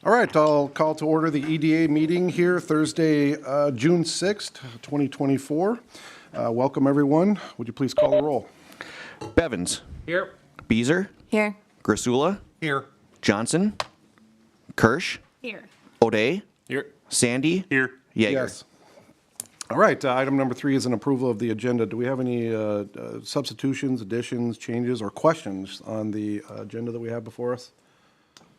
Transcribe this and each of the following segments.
All right, I'll call to order the EDA meeting here Thursday, June 6th, 2024. Welcome, everyone. Would you please call the roll? Bevins. Here. Beezer. Here. Grasula. Here. Johnson. Kirsch. Here. O'Day. Here. Sandy. Here. Yeager. Yes. All right, item number 3 is an approval of the agenda. Do we have any substitutions, additions, changes, or questions on the agenda that we have before us?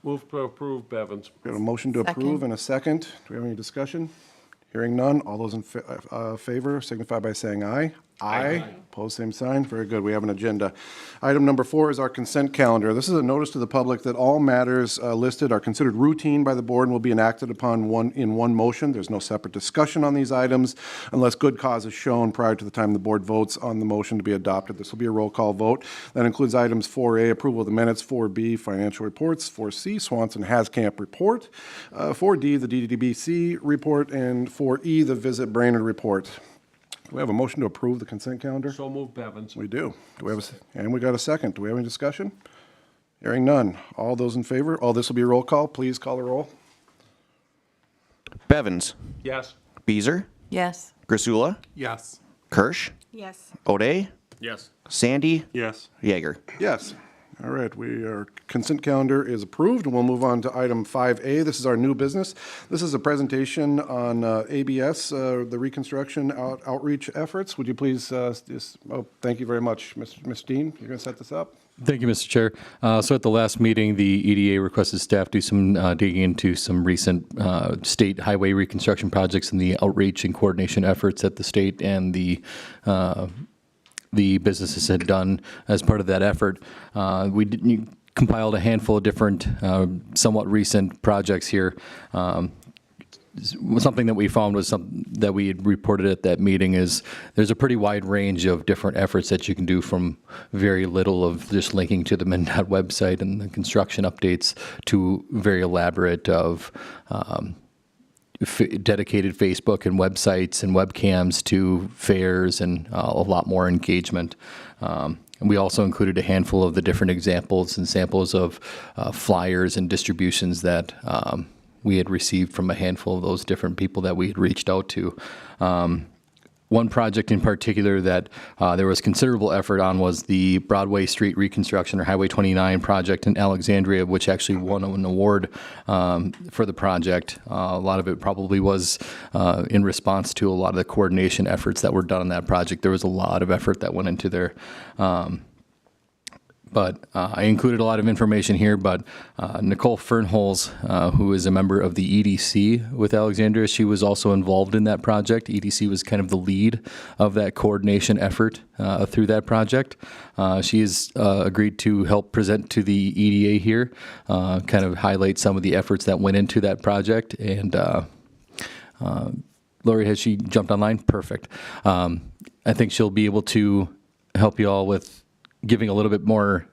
Move to approve, Bevins. We have a motion to approve Second. and a second. Do we have any discussion? Hearing none. All those in favor signify by saying aye. Aye. Opposed, same sign. Very good. We have an agenda. Item number 4 is our consent calendar. This is a notice to the public that all matters listed are considered routine by the board and will be enacted upon in one motion. There's no separate discussion on these items unless good cause is shown prior to the time the board votes on the motion to be adopted. This will be a roll call vote. That includes items 4A, approval of the minutes, 4B, financial reports, 4C, Swanson Hascamp report, 4D, the DDBC report, and 4E, the Visit Brainerd report. Do we have a motion to approve the consent calendar? So move, Bevins. We do. Do we have and we got a second. Do we have any discussion? Hearing none. All those in favor? Oh, this will be a roll call. Please call the roll. Bevins. Yes. Beezer. Yes. Grasula. Yes. Kirsch. Yes. O'Day. Yes. Sandy. Yes. Yeager. Yes. All right, our consent calendar is approved, and we'll move on to item 5A. This is our new business. This is a presentation on ABS, the reconstruction outreach efforts. Would you please, thank you very much, Mr. Dean. You're going to set this up? Thank you, Mr. Chair. So at the last meeting, the EDA requested staff do some digging into some recent state highway reconstruction projects and the outreach and coordination efforts that the state and the businesses had done as part of that effort. We compiled a handful of different, somewhat recent projects here. Something that we found was something that we had reported at that meeting is there's a pretty wide range of different efforts that you can do, from very little of just linking to the MnDOT website and the construction updates to very elaborate of dedicated Facebook and websites and webcams to fairs and a lot more engagement. And we also included a handful of the different examples and samples of flyers and distributions that we had received from a handful of those different people that we had reached out to. One project in particular that there was considerable effort on was the Broadway Street reconstruction, or Highway 29 project in Alexandria, which actually won an award for the project. A lot of it probably was in response to a lot of the coordination efforts that were done on that project. There was a lot of effort that went into there. But I included a lot of information here, but Nicole Fernholz, who is a member of the EDC with Alexandria, she was also involved in that project. EDC was kind of the lead of that coordination effort through that project. She has agreed to help present to the EDA here, kind of highlight some of the efforts that went into that project. And Lori, has she jumped online? Perfect. I think she'll be able to help you all with giving a little bit more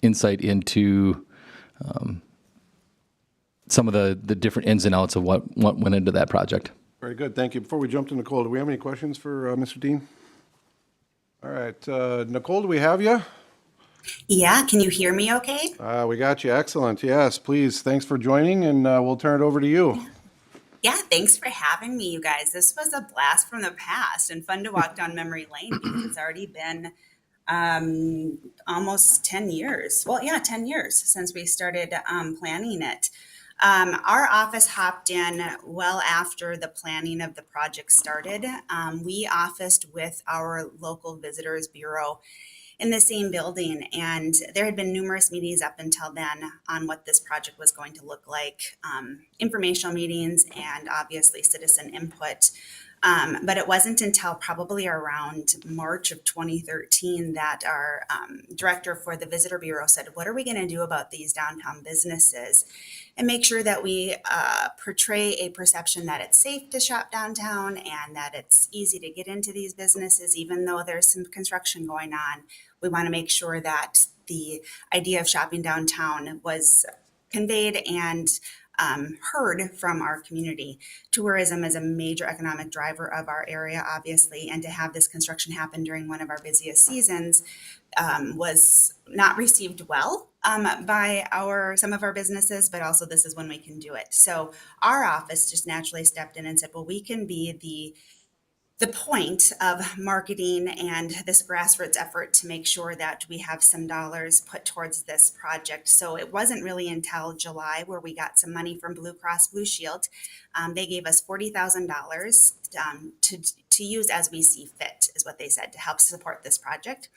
insight into some of the different ins and outs of what went into that project. Very good. Thank you. Before we jump to Nicole, do we have any questions for Mr. Dean? All right. Nicole, do we have you? Yeah, can you hear me okay? We got you. Excellent. Yes, please. Thanks for joining, and we'll turn it over to you. Yeah, thanks for having me, you guys. This was a blast from the past and fun to walk down memory lane because it's already been almost 10 years. Well, yeah, 10 years since we started planning it. Our office hopped in well after the planning of the project started. We officed with our local visitors bureau in the same building, and there had been numerous meetings up until then on what this project was going to look like, informational meetings and obviously citizen input. But it wasn't until probably around March of 2013 that our director for the Visitor Bureau said, what are we going to do about these downtown businesses and make sure that we portray a perception that it's safe to shop downtown and that it's easy to get into these businesses, even though there's some construction going on. We want to make sure that the idea of shopping downtown was conveyed and heard from our community. Tourism is a major economic driver of our area, obviously, and to have this construction happen during one of our busiest seasons was not received well by some of our businesses, but also this is when we can do it. So our office just naturally stepped in and said, well, we can be the point of marketing and this grassroots effort to make sure that we have some dollars put towards this project. So it wasn't really until July where we got some money from Blue Cross Blue Shield. They gave us $40,000 to use as we see fit, is what they said, to help support this project.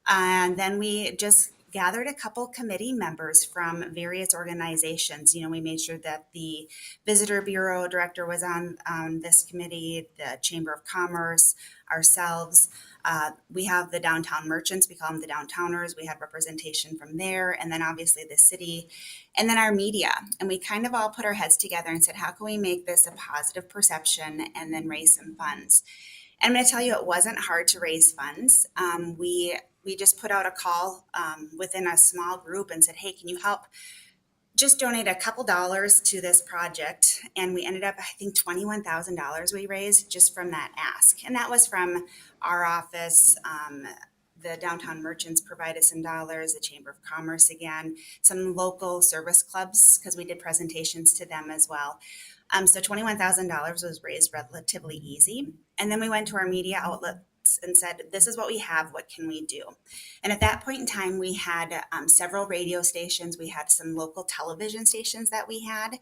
And then we just gathered a couple committee members from various organizations. You know, we made sure that the Visitor Bureau director was on this committee, the Chamber of Commerce, ourselves. We have the downtown merchants, we call them the downtowners. We had representation from there, and then obviously the city, and then our media. And we kind of all put our heads together and said, how can we make this a positive perception and then raise some funds? And I'm going to tell you, it wasn't hard to raise funds. We just put out a call within a small group and said, hey, can you help just donate a couple dollars to this project? And we ended up, I think, $21,000 we raised just from that ask. And that was from our office. The downtown merchants provided some dollars, the Chamber of Commerce again, some local service clubs, because we did presentations to them as well. So $21,000 was raised relatively easy. And then we went to our media outlets and said, this is what we have, what can we do? And at that point in time, we had several radio stations, we had some local television stations that we had,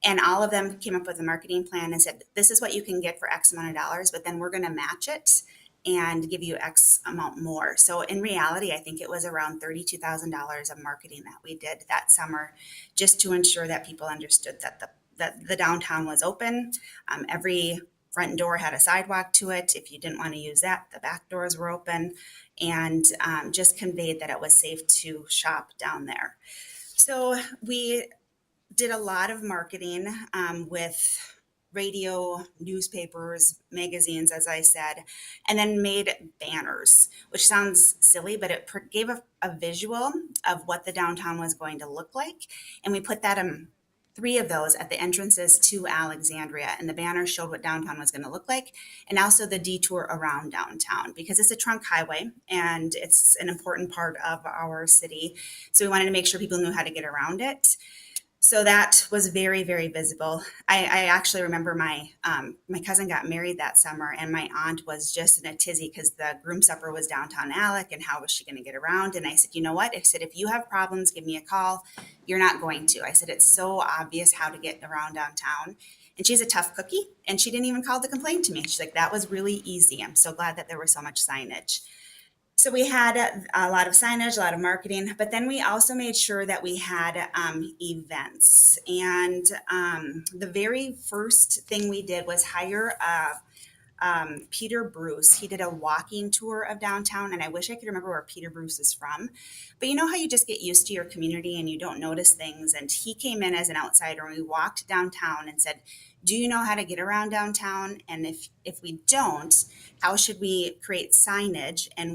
and all of them came up with a marketing plan and said, this is what you can get for X amount of dollars, but then we're going to match it and give you X amount more. So in reality, I think it was around $32,000 of marketing that we did that summer, just to ensure that people understood that the downtown was open. Every front door had a sidewalk to it. If you didn't want to use that, the back doors were open, and just conveyed that it was safe to shop down there. So we did a lot of marketing with radio, newspapers, magazines, as I said, and then made banners, which sounds silly, but it gave a visual of what the downtown was going to look like. And we put that in 3 of those at the entrances to Alexandria, and the banner showed what downtown was going to look like, and also the detour around downtown, because it's a trunk highway and it's an important part of our city. So we wanted to make sure people knew how to get around it. So that was very, very visible. I actually remember my cousin got married that summer, and my aunt was just in a tizzy because the groom supper was downtown Alec, and how was she going to get around? And I said, you know what? I said, if you have problems, give me a call. You're not going to. I said, it's so obvious how to get around downtown. And she's a tough cookie, and she didn't even call to complain to me. She's like, that was really easy. I'm so glad that there was so much signage. So we had a lot of signage, a lot of marketing, but then we also made sure that we had events. And the very first thing we did was hire Peter Bruce. He did a walking tour of downtown, and I wish I could remember where Peter Bruce is from. But you know how you just get used to your community and you don't notice things? And he came in as an outsider, and we walked downtown and said, do you know how to get around downtown? And if we don't, how should we create signage and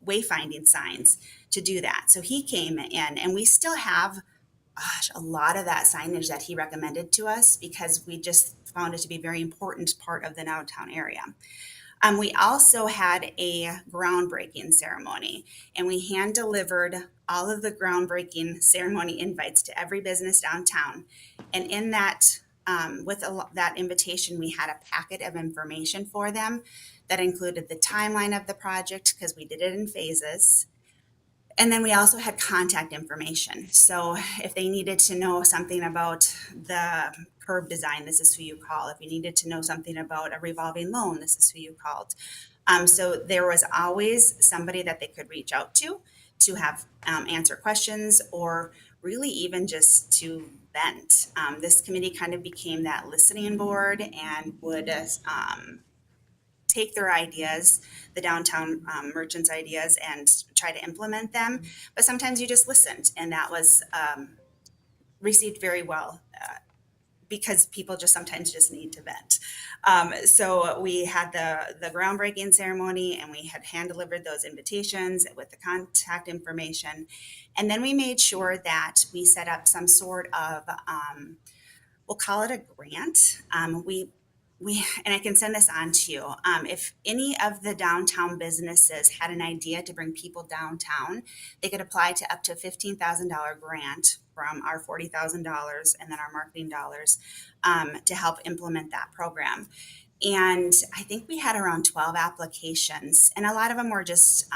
wayfinding signs to do that? So he came in, and we still have a lot of that signage that he recommended to us, because we just found it to be a very important part of the downtown area. We also had a groundbreaking ceremony, and we hand delivered all of the groundbreaking ceremony invites to every business downtown. And in that, that invitation, we had a packet of information for them that included the timeline of the project, because we did it in phases. And then we also had contact information. So if they needed to know something about the curb design, this is who you call. If you needed to know something about a revolving loan, this is who you called. So there was always somebody that they could reach out to have answer questions, or really even just to vent. This committee kind of became that listening board and would take their ideas, the downtown merchants' ideas, and try to implement them. But sometimes you just listened, and that was received very well because people just sometimes just need to vent. So we had the groundbreaking ceremony, and we had hand delivered those invitations with the contact information. And then we made sure that we set up some sort of, we'll call it a grant. We and I can send this on to you. If any of the downtown businesses had an idea to bring people downtown, they could apply to up to $15,000 grant from our $40,000 and then our marketing dollars to help implement that program. And I think we had around 12 applications, and a lot of them were just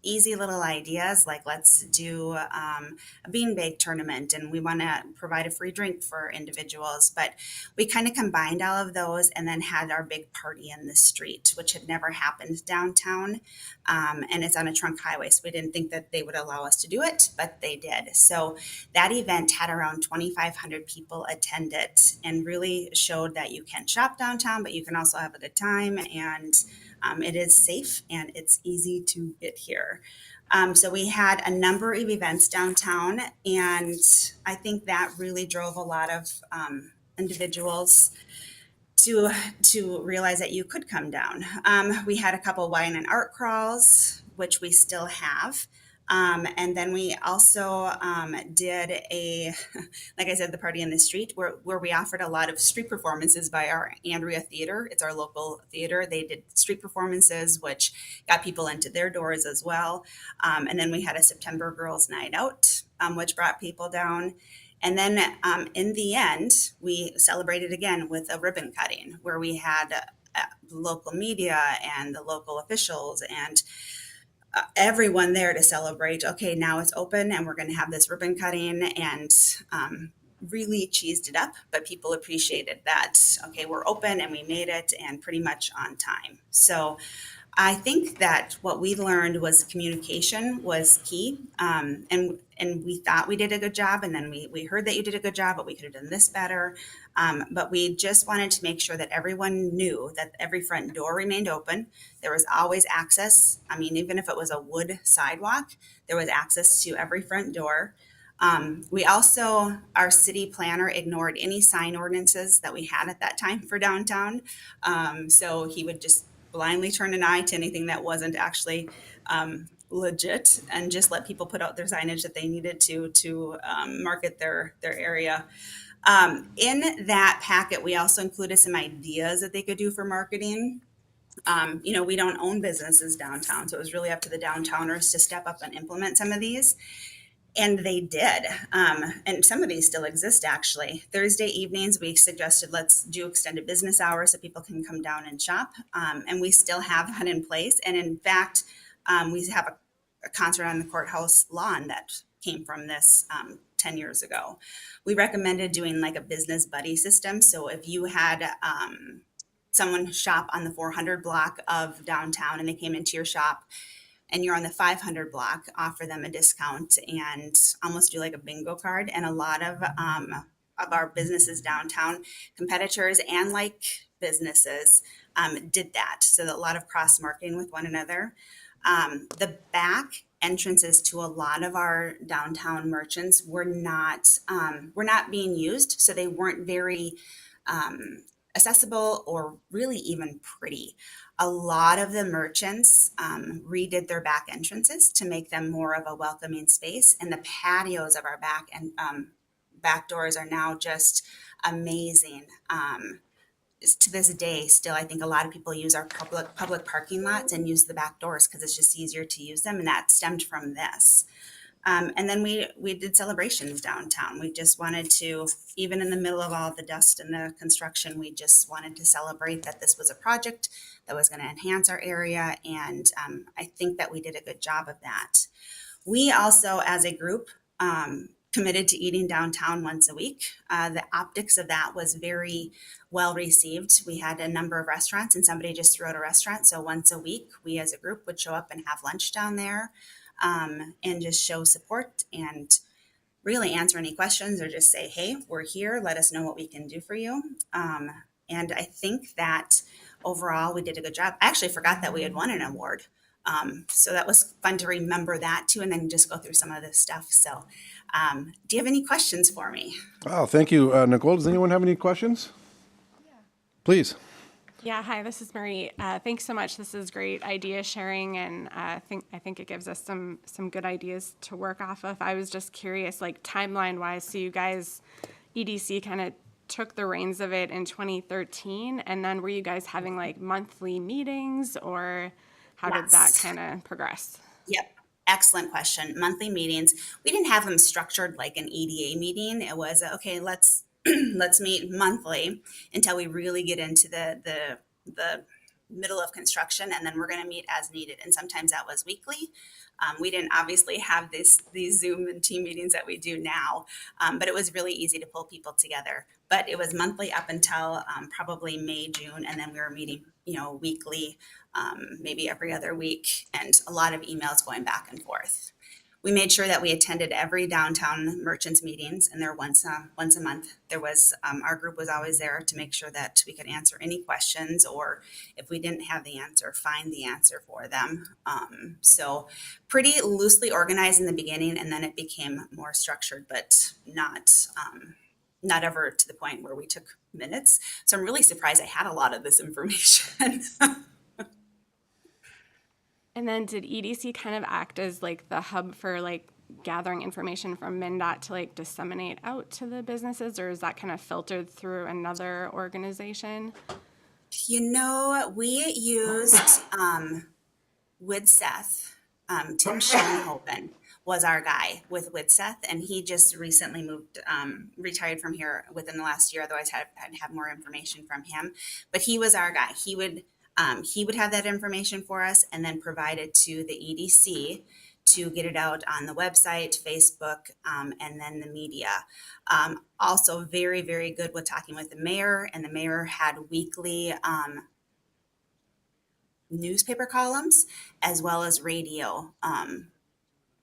easy little ideas, like let's do a beanbag tournament, and we want to provide a free drink for individuals. But we kind of combined all of those and then had our big party in the street, which had never happened downtown. And it's on a trunk highway, so we didn't think that they would allow us to do it, but they did. So that event had around 2,500 people attend it, and really showed that you can shop downtown, but you can also have a good time, and it is safe and it's easy to get here. So we had a number of events downtown, and I think that really drove a lot of individuals to realize that you could come down. We had a couple wine and art crawls, which we still have. And then we also did like I said, the party in the street, where we offered a lot of street performances by our Andrea Theater. It's our local theater. They did street performances, which got people into their doors as well. And then we had a September Girls Night Out, which brought people down. And then in the end, we celebrated again with a ribbon cutting, where we had local media and the local officials and everyone there to celebrate. Okay, now it's open and we're going to have this ribbon cutting, and really cheesed it up, but people appreciated that. Okay, we're open and we made it, and pretty much on time. So I think that what we learned was communication was key. And we thought we did a good job, and then we heard that you did a good job, but we could have done this better. But we just wanted to make sure that everyone knew that every front door remained open. There was always access. I mean, even if it was a wood sidewalk, there was access to every front door. We also, our city planner ignored any sign ordinances that we had at that time for downtown. So he would just blindly turn an eye to anything that wasn't actually legit, and just let people put out their signage that they needed to market their area. In that packet, we also included some ideas that they could do for marketing. We don't own businesses downtown, so it was really up to the downtowners to step up and implement some of these. And they did. And some of these still exist, actually. Thursday evenings, we suggested let's do extended business hours so people can come down and shop. And we still have that in place. And in fact, we have a concert on the courthouse lawn that came from this 10 years ago. We recommended doing like a business buddy system. So if you had someone shop on the 400 block of downtown and they came into your shop, and you're on the 500 block, offer them a discount and almost do like a bingo card. And a lot of our businesses downtown, competitors and like businesses, did that. So a lot of cross marketing with one another. The back entrances to a lot of our downtown merchants were not being used. So they weren't very accessible or really even pretty. A lot of the merchants redid their back entrances to make them more of a welcoming space, and the patios of our back doors are now just amazing. To this day, still, I think a lot of people use our public parking lots and use the back doors because it's just easier to use them, and that stemmed from this. And then we did celebrations downtown. We just wanted to, even in the middle of all the dust and the construction, we just wanted to celebrate that this was a project that was going to enhance our area. And I think that we did a good job of that. We also, as a group, committed to eating downtown once a week. The optics of that was very well received. We had a number of restaurants, and somebody just threw out a restaurant. So once a week, we as a group would show up and have lunch down there. And just show support and really answer any questions, or just say, hey, we're here. Let us know what we can do for you. And I think that overall we did a good job. I actually forgot that we had won an award. So that was fun to remember that too, and then just go through some of this stuff. So Do you have any questions for me? Oh, thank you. Nicole, does anyone have any questions? Please. Yeah, hi, this is Marie. Thanks so much. This is great idea sharing, and I think it gives us some good ideas to work off of. I was just curious, like timeline wise, so you guys, EDC kind of took the reins of it in 2013, and then were you guys having like monthly meetings, or how did that Yes. kind of progress? Yep. Excellent question. Monthly meetings. We didn't have them structured like an EDA meeting. It was okay. Let's let's meet monthly until we really get into the middle of construction, and then we're going to meet as needed. And sometimes that was weekly. We didn't obviously have these Zoom and team meetings that we do now, but it was really easy to pull people together. But it was monthly up until probably May, June, and then we were meeting, weekly, maybe every other week, and a lot of emails going back and forth. We made sure that we attended every downtown merchants meetings, and they're once a month. There was our group was always there to make sure that we could answer any questions, or if we didn't have the answer, find the answer for them. So pretty loosely organized in the beginning, and then it became more structured, but not ever to the point where we took minutes. So I'm really surprised I had a lot of this information. And then did EDC kind of act as like the hub for like gathering information from MnDOT to like disseminate out to the businesses, or is that kind of filtered through another organization? We used Widseth. Tim Schoenhoven was our guy with Widseth, and he just recently retired from here within the last year. Otherwise, I'd have more information from him. But he was our guy. He would have that information for us and then provide it to the EDC to get it out on the website, Facebook, and then the media. Also very, very good with talking with the mayor, and the mayor had weekly newspaper columns as well as radio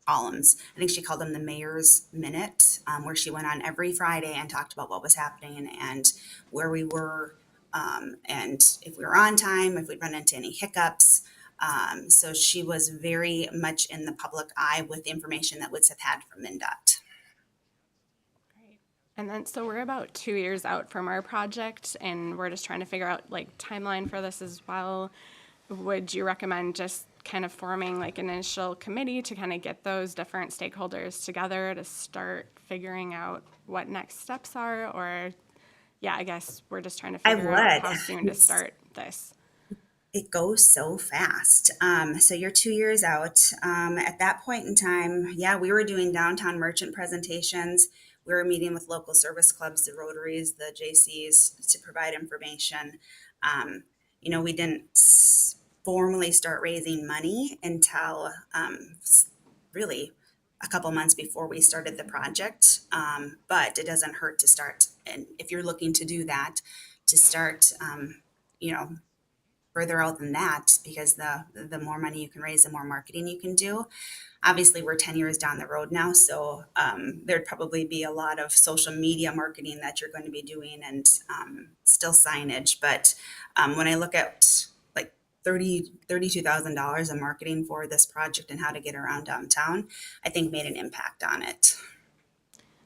columns. I think she called them the Mayor's Minute, where she went on every Friday and talked about what was happening and where we were, and if we were on time, if we'd run into any hiccups. So she was very much in the public eye with the information that Woodseth had from MnDOT. Great. And then, so we're about 2 years out from our project, and we're just trying to figure out like timeline for this as well. Would you recommend just kind of forming like an initial committee to kind of get those different stakeholders together to start figuring out what next steps are? Or, yeah, I guess we're just trying to figure out how soon to start this. It goes so fast. So you're 2 years out. At that point in time, yeah, we were doing downtown merchant presentations. We were meeting with local service clubs, the Rotaries, the JCs, to provide information. We didn't formally start raising money until really a couple months before we started the project. But it doesn't hurt to start. And if you're looking to do that, to start, further out than that, because the more money you can raise, the more marketing you can do. Obviously, we're 10 years down the road now, so there'd probably be a lot of social media marketing that you're going to be doing, and still signage. But when I look at like $32,000 in marketing for this project and how to get around downtown, I think made an impact on it.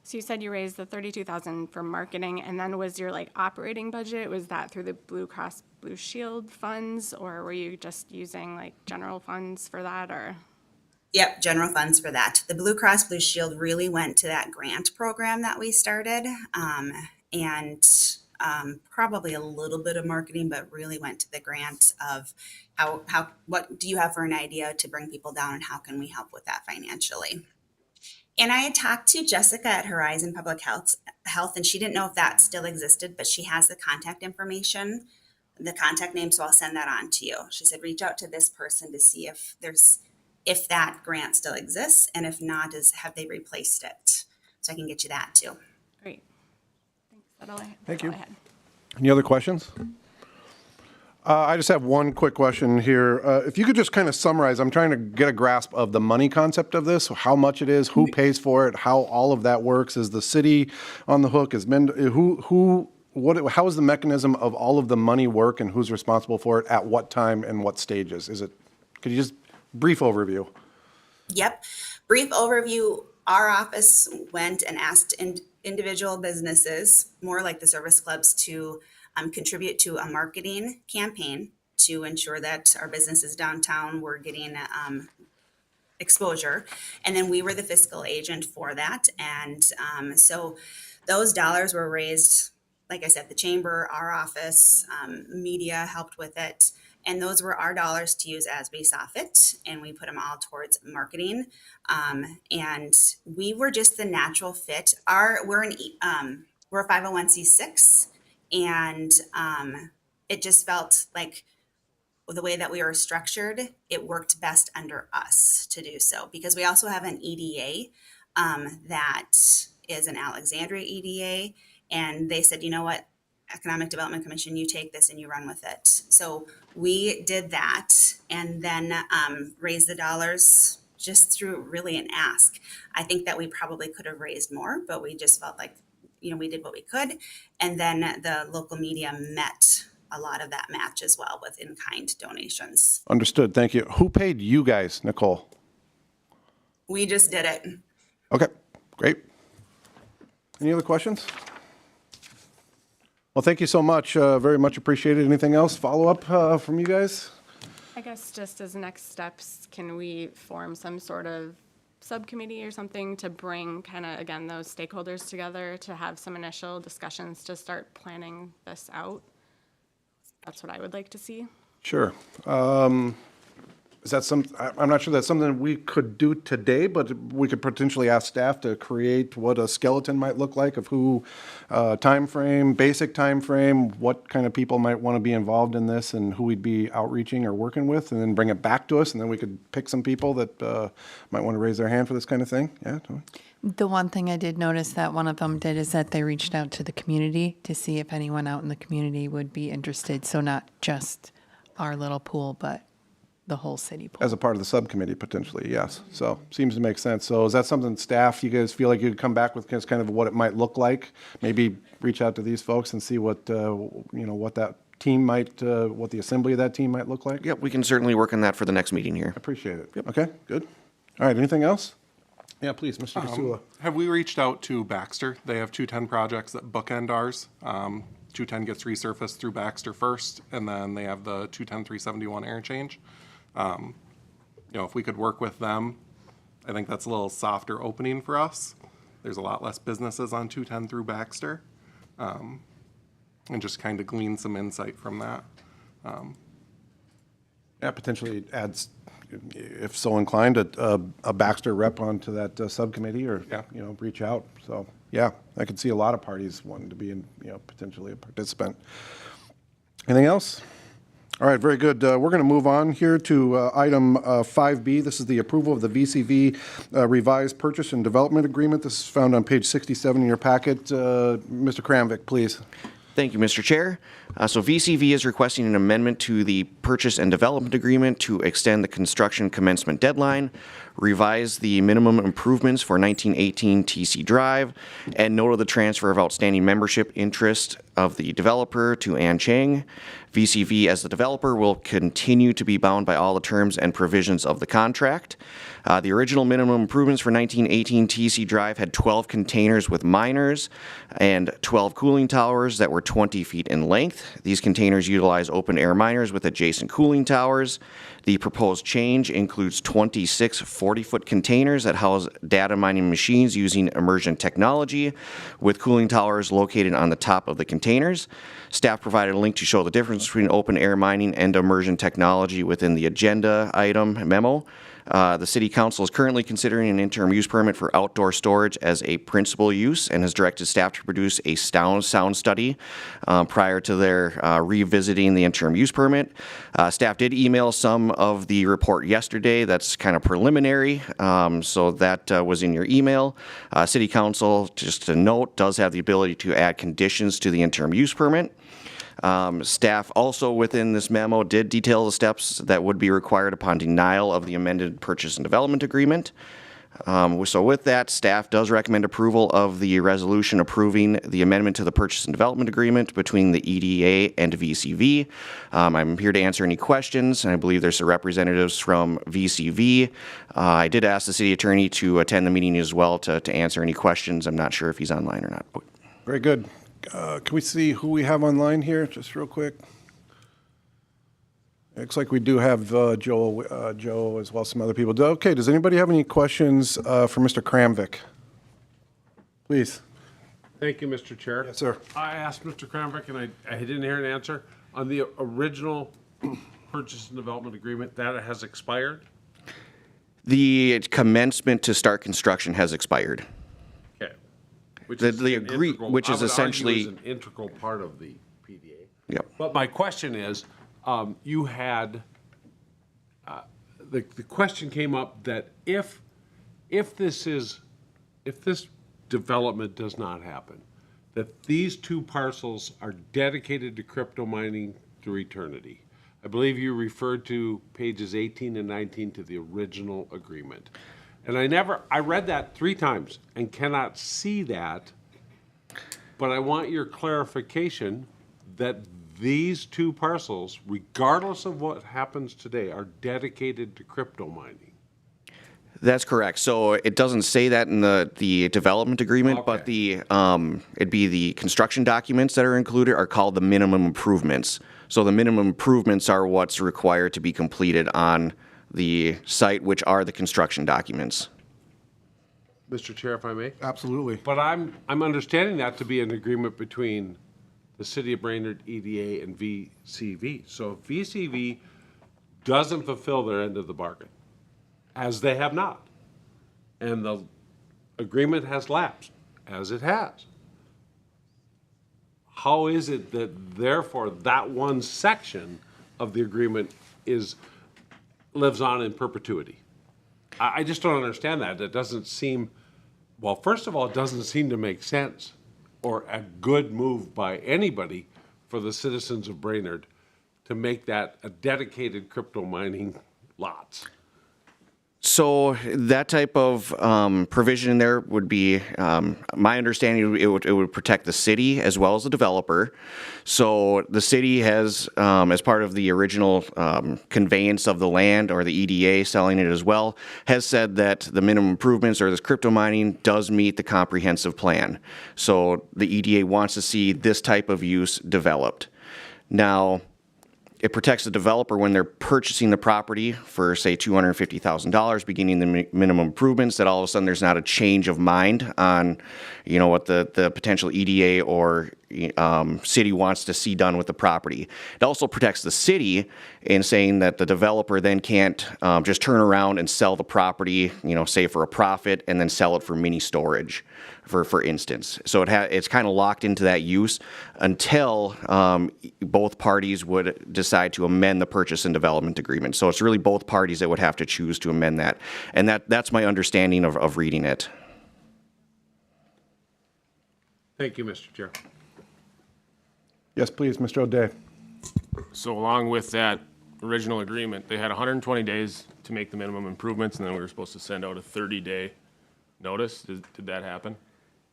So you said you raised the $32,000 for marketing, and then was your like operating budget, was that through the Blue Cross Blue Shield funds, or were you just using like general funds for that, or? Yep, general funds for that. The Blue Cross Blue Shield really went to that grant program that we started, and probably a little bit of marketing, but really went to the grant of what do you have for an idea to bring people down, and how can we help with that financially? And I had talked to Jessica at Horizon Public Health, and she didn't know if that still existed, but she has the contact information, the contact name, so I'll send that on to you. She said, reach out to this person to see if that grant still exists, and if not, have they replaced it? So I can get you that too. Great. Thanks. That's all I Thank you. had. Any other questions? I just have one quick question here. If you could just kind of summarize, I'm trying to get a grasp of the money concept of this, how much it is, who pays for it, how all of that works. Is the city on the hook? Is how is the mechanism of all of the money work, and who's responsible for it at what time and what stages? Could you just brief overview? Yep. Brief overview. our office went and asked individual businesses, more like the service clubs, to contribute to a marketing campaign to ensure that our businesses downtown were getting exposure. And then we were the fiscal agent for that. And so those dollars were raised, like I said, the chamber, our office, media helped with it. And those were our dollars to use as we saw fit. And we put them all towards marketing. And we were just the natural fit. We're a 501c6. And it just felt like the way that we were structured, it worked best under us to do so, because we also have an EDA that is an Alexandria EDA. And they said, you know what, Economic Development Commission, you take this and you run with it. So we did that and then raised the dollars just through really an ask. I think that we probably could have raised more, but we just felt like, we did what we could. And then the local media met a lot of that match as well with in-kind donations. Understood, thank you. Who paid you guys, Nicole? We just did it. Okay, great. Any other questions? Well, thank you so much. Very much appreciated. Anything else? Follow-up from you guys? I guess just as next steps, can we form some sort of subcommittee or something to bring kind of, again, those stakeholders together to have some initial discussions to start planning this out? That's what I would like to see. Sure. Is that I'm not sure that's something we could do today, but we could potentially ask staff to create what a skeleton might look like of who, basic time frame, what kind of people might want to be involved in this and who we'd be outreaching or working with, and then bring it back to us, and then we could pick some people that might want to raise their hand for this kind of thing. Yeah, totally. The one thing I did notice that one of them did is that they reached out to the community to see if anyone out in the community would be interested. So not just our little pool, but the whole city pool. As a part of the subcommittee, potentially, yes. So, seems to make sense. So is that something staff, you guys feel like you could come back with kind of what it might look like? Maybe reach out to these folks and see what, what that team might, what the assembly of that team might look like? Yep, we can certainly work on that for the next meeting here. Appreciate it. Okay, good. All right, anything else? Yeah, please, Mr. Kasula. Have we reached out to Baxter? They have 210 projects that bookend ours. 210 gets resurfaced through Baxter first, and then they have the 210-371 interchange. If we could work with them, I think that's a little softer opening for us. There's a lot less businesses on 210 through Baxter, and just kind of glean some insight from that. Yeah, potentially adds, if so inclined, a Baxter rep onto that subcommittee or, Yeah. Reach out. So, yeah, I could see a lot of parties wanting to be, potentially a participant. Anything else? All right, very good. We're going to move on here to item 5B. This is the approval of the VCV revised purchase and development agreement. This is found on page 67 in your packet. Mr. Kramvik, please. Thank you, Mr. Chair. So VCV is requesting an amendment to the purchase and development agreement to extend the construction commencement deadline, revise the minimum improvements for 1918 TC Drive, and note of the transfer of outstanding membership interest of the developer to Ann Chang. VCV, as the developer, will continue to be bound by all the terms and provisions of the contract. The original minimum improvements for 1918 TC Drive had 12 containers with miners and 12 cooling towers that were 20 feet in length. These containers utilize open-air miners with adjacent cooling towers. The proposed change includes 26 40-foot containers that house data mining machines using immersion technology, with cooling towers located on the top of the containers. Staff provided a link to show the difference between open-air mining and immersion technology within the agenda item memo. The City Council is currently considering an interim use permit for outdoor storage as a principal use and has directed staff to produce a sound study prior to their revisiting the interim use permit. Staff did email some of the report yesterday. That's kind of preliminary, so that was in your email. City Council, just to note, does have the ability to add conditions to the interim use permit. Staff also within this memo did detail the steps that would be required upon denial of the amended purchase and development agreement. So with that, staff does recommend approval of the resolution approving the amendment to the purchase and development agreement between the EDA and VCV. I'm here to answer any questions, and I believe there's some representatives from VCV. I did ask the city attorney to attend the meeting as well to answer any questions. I'm not sure if he's online or not. Very good. Can we see who we have online here, just real quick? Looks like we do have Joe as well as some other people. Okay, does anybody have any questions for Mr. Kramvik? Please. Thank you, Mr. Chair. Yes, sir. I asked Mr. Kramvik, and I didn't hear an answer. On the original purchase and development agreement, that has expired? The commencement to start construction has expired. Okay. Which The is an integral- which is I would argue essentially- is an integral part of the PDA. Yep. But my question is, you had, the question came up that if this development does not happen, that these two parcels are dedicated to crypto mining through eternity. I believe you referred to pages 18 and 19 to the original agreement. And I read that 3 times and cannot see that, but I want your clarification that these two parcels, regardless of what happens today, are dedicated to crypto mining. That's correct. So it doesn't say that in the development agreement, but it'd be the construction documents that are included are called the minimum improvements. So the minimum improvements are what's required to be completed on the site, which are the construction documents. Mr. Chair, if I may? Absolutely. But I'm understanding that to be an agreement between the City of Brainerd, EDA, and VCV. So if VCV doesn't fulfill their end of the bargain, as they have not, and the agreement has lapsed, as it has, how is it that therefore that one section of the agreement lives on in perpetuity? I just don't understand that. It doesn't seem, well, first of all, it doesn't seem to make sense or a good move by anybody for the citizens of Brainerd to make that a dedicated crypto mining lots. So that type of provision in there would be, my understanding, it would protect the city as well as the developer. So the city has, as part of the original conveyance of the land, or the EDA selling it as well, has said that the minimum improvements or this crypto mining does meet the comprehensive plan. So the EDA wants to see this type of use developed. Now, it protects the developer when they're purchasing the property for, say, $250,000, beginning the minimum improvements, that all of a sudden there's not a change of mind on, what the potential EDA or city wants to see done with the property. It also protects the city in saying that the developer then can't just turn around and sell the property, say for a profit, and then sell it for mini storage, for instance. So it's kind of locked into that use until both parties would decide to amend the purchase and development agreement. So it's really both parties that would have to choose to amend that. And that's my understanding of reading it. Thank you, Mr. Chair. Yes, please, Mr. O'Day. So along with that original agreement, they had 120 days to make the minimum improvements, and then we were supposed to send out a 30-day notice. Did that happen?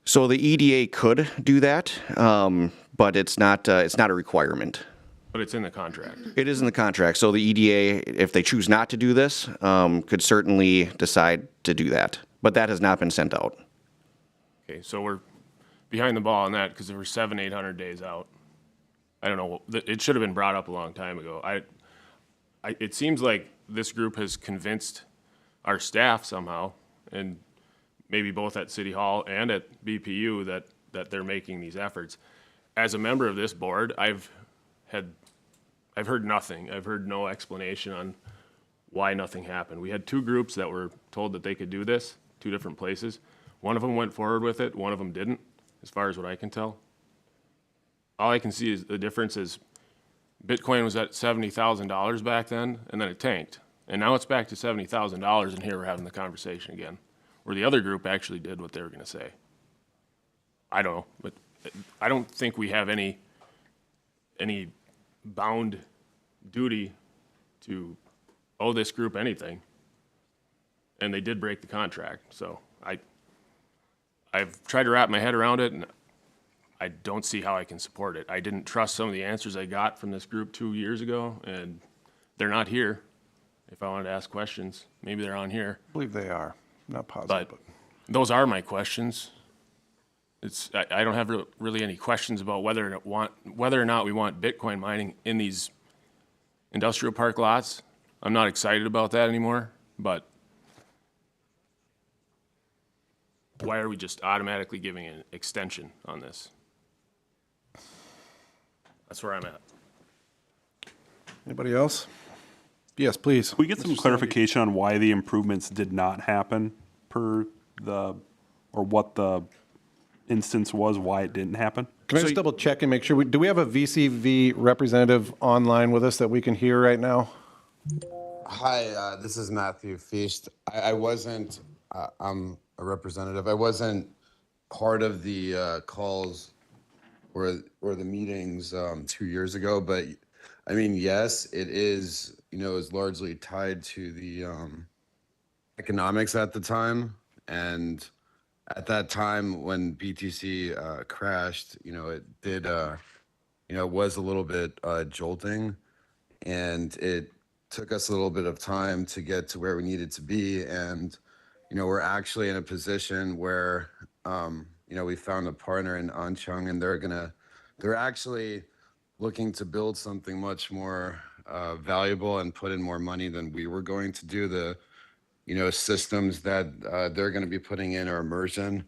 So the EDA could do that, but it's not a requirement. But it's in the contract. It is in the contract. So the EDA, if they choose not to do this, could certainly decide to do that. But that has not been sent out. Okay, so we're behind the ball on that because there were 800 days out. I don't know. It should have been brought up a long time ago. It seems like this group has convinced our staff somehow, and maybe both at City Hall and at BPU, that they're making these efforts. As a member of this board, I've heard nothing. I've heard no explanation on why nothing happened. We had 2 groups that were told that they could do this, 2 different places. One of them went forward with it, one of them didn't, as far as what I can tell. All I can see is the difference is Bitcoin was at $70,000 back then, and then it tanked. And now it's back to $70,000, and here we're having the conversation again, where the other group actually did what they were going to say. I don't know, but I don't think we have any bound duty to owe this group anything. and they did break the contract. So I've tried to wrap my head around it, and I don't see how I can support it. I didn't trust some of the answers I got from this group 2 years ago, and they're not here. If I wanted to ask questions, maybe they're on here. I believe they are, not positive, But but. those are my questions. I don't have really any questions about whether or not we want Bitcoin mining in these industrial park lots. I'm not excited about that anymore, but why are we just automatically giving an extension on this? That's where I'm at. Anybody else? Yes, please. Can we get some clarification on why the improvements did not happen or what the instance was, why it didn't happen? Can I just double check and make sure, do we have a VCV representative online with us that we can hear right now? Hi, this is Matthew Feast. I wasn't, I'm a representative. I wasn't part of the calls or the meetings 2 years ago, but I mean, yes, it is, is largely tied to the economics at the time. And at that time when BTC crashed, it did, it was a little bit jolting, and it took us a little bit of time to get to where we needed to be. And, we're actually in a position where, we found a partner in Anchang, and they're actually looking to build something much more valuable and put in more money than we were going to do. The systems that they're going to be putting in are immersion,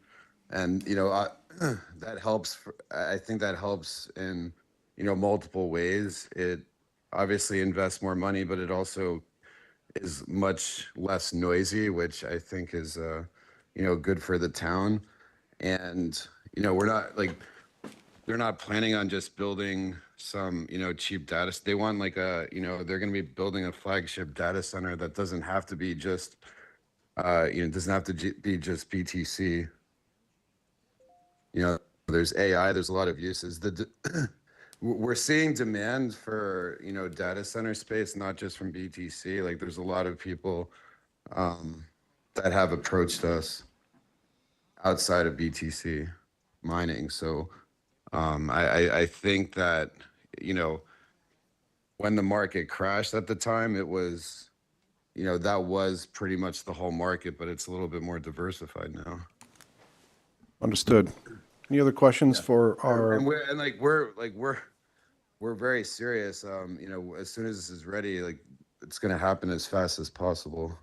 and that helps. I think that helps in multiple ways. It obviously invests more money, but it also is much less noisy, which I think is good for the town. And we're not they're not planning on just building some cheap data. They want they're going to be building a flagship data center that doesn't have to be just doesn't have to be just BTC. There's AI, there's a lot of uses. We're seeing demand for data center space, not just from BTC. There's a lot of people that have approached us outside of BTC mining. So I think that when the market crashed at the time, it was that was pretty much the whole market, but it's a little bit more diversified now. Understood. Any other questions for our? And we're very serious. As soon as this is ready, it's going to happen as fast as possible.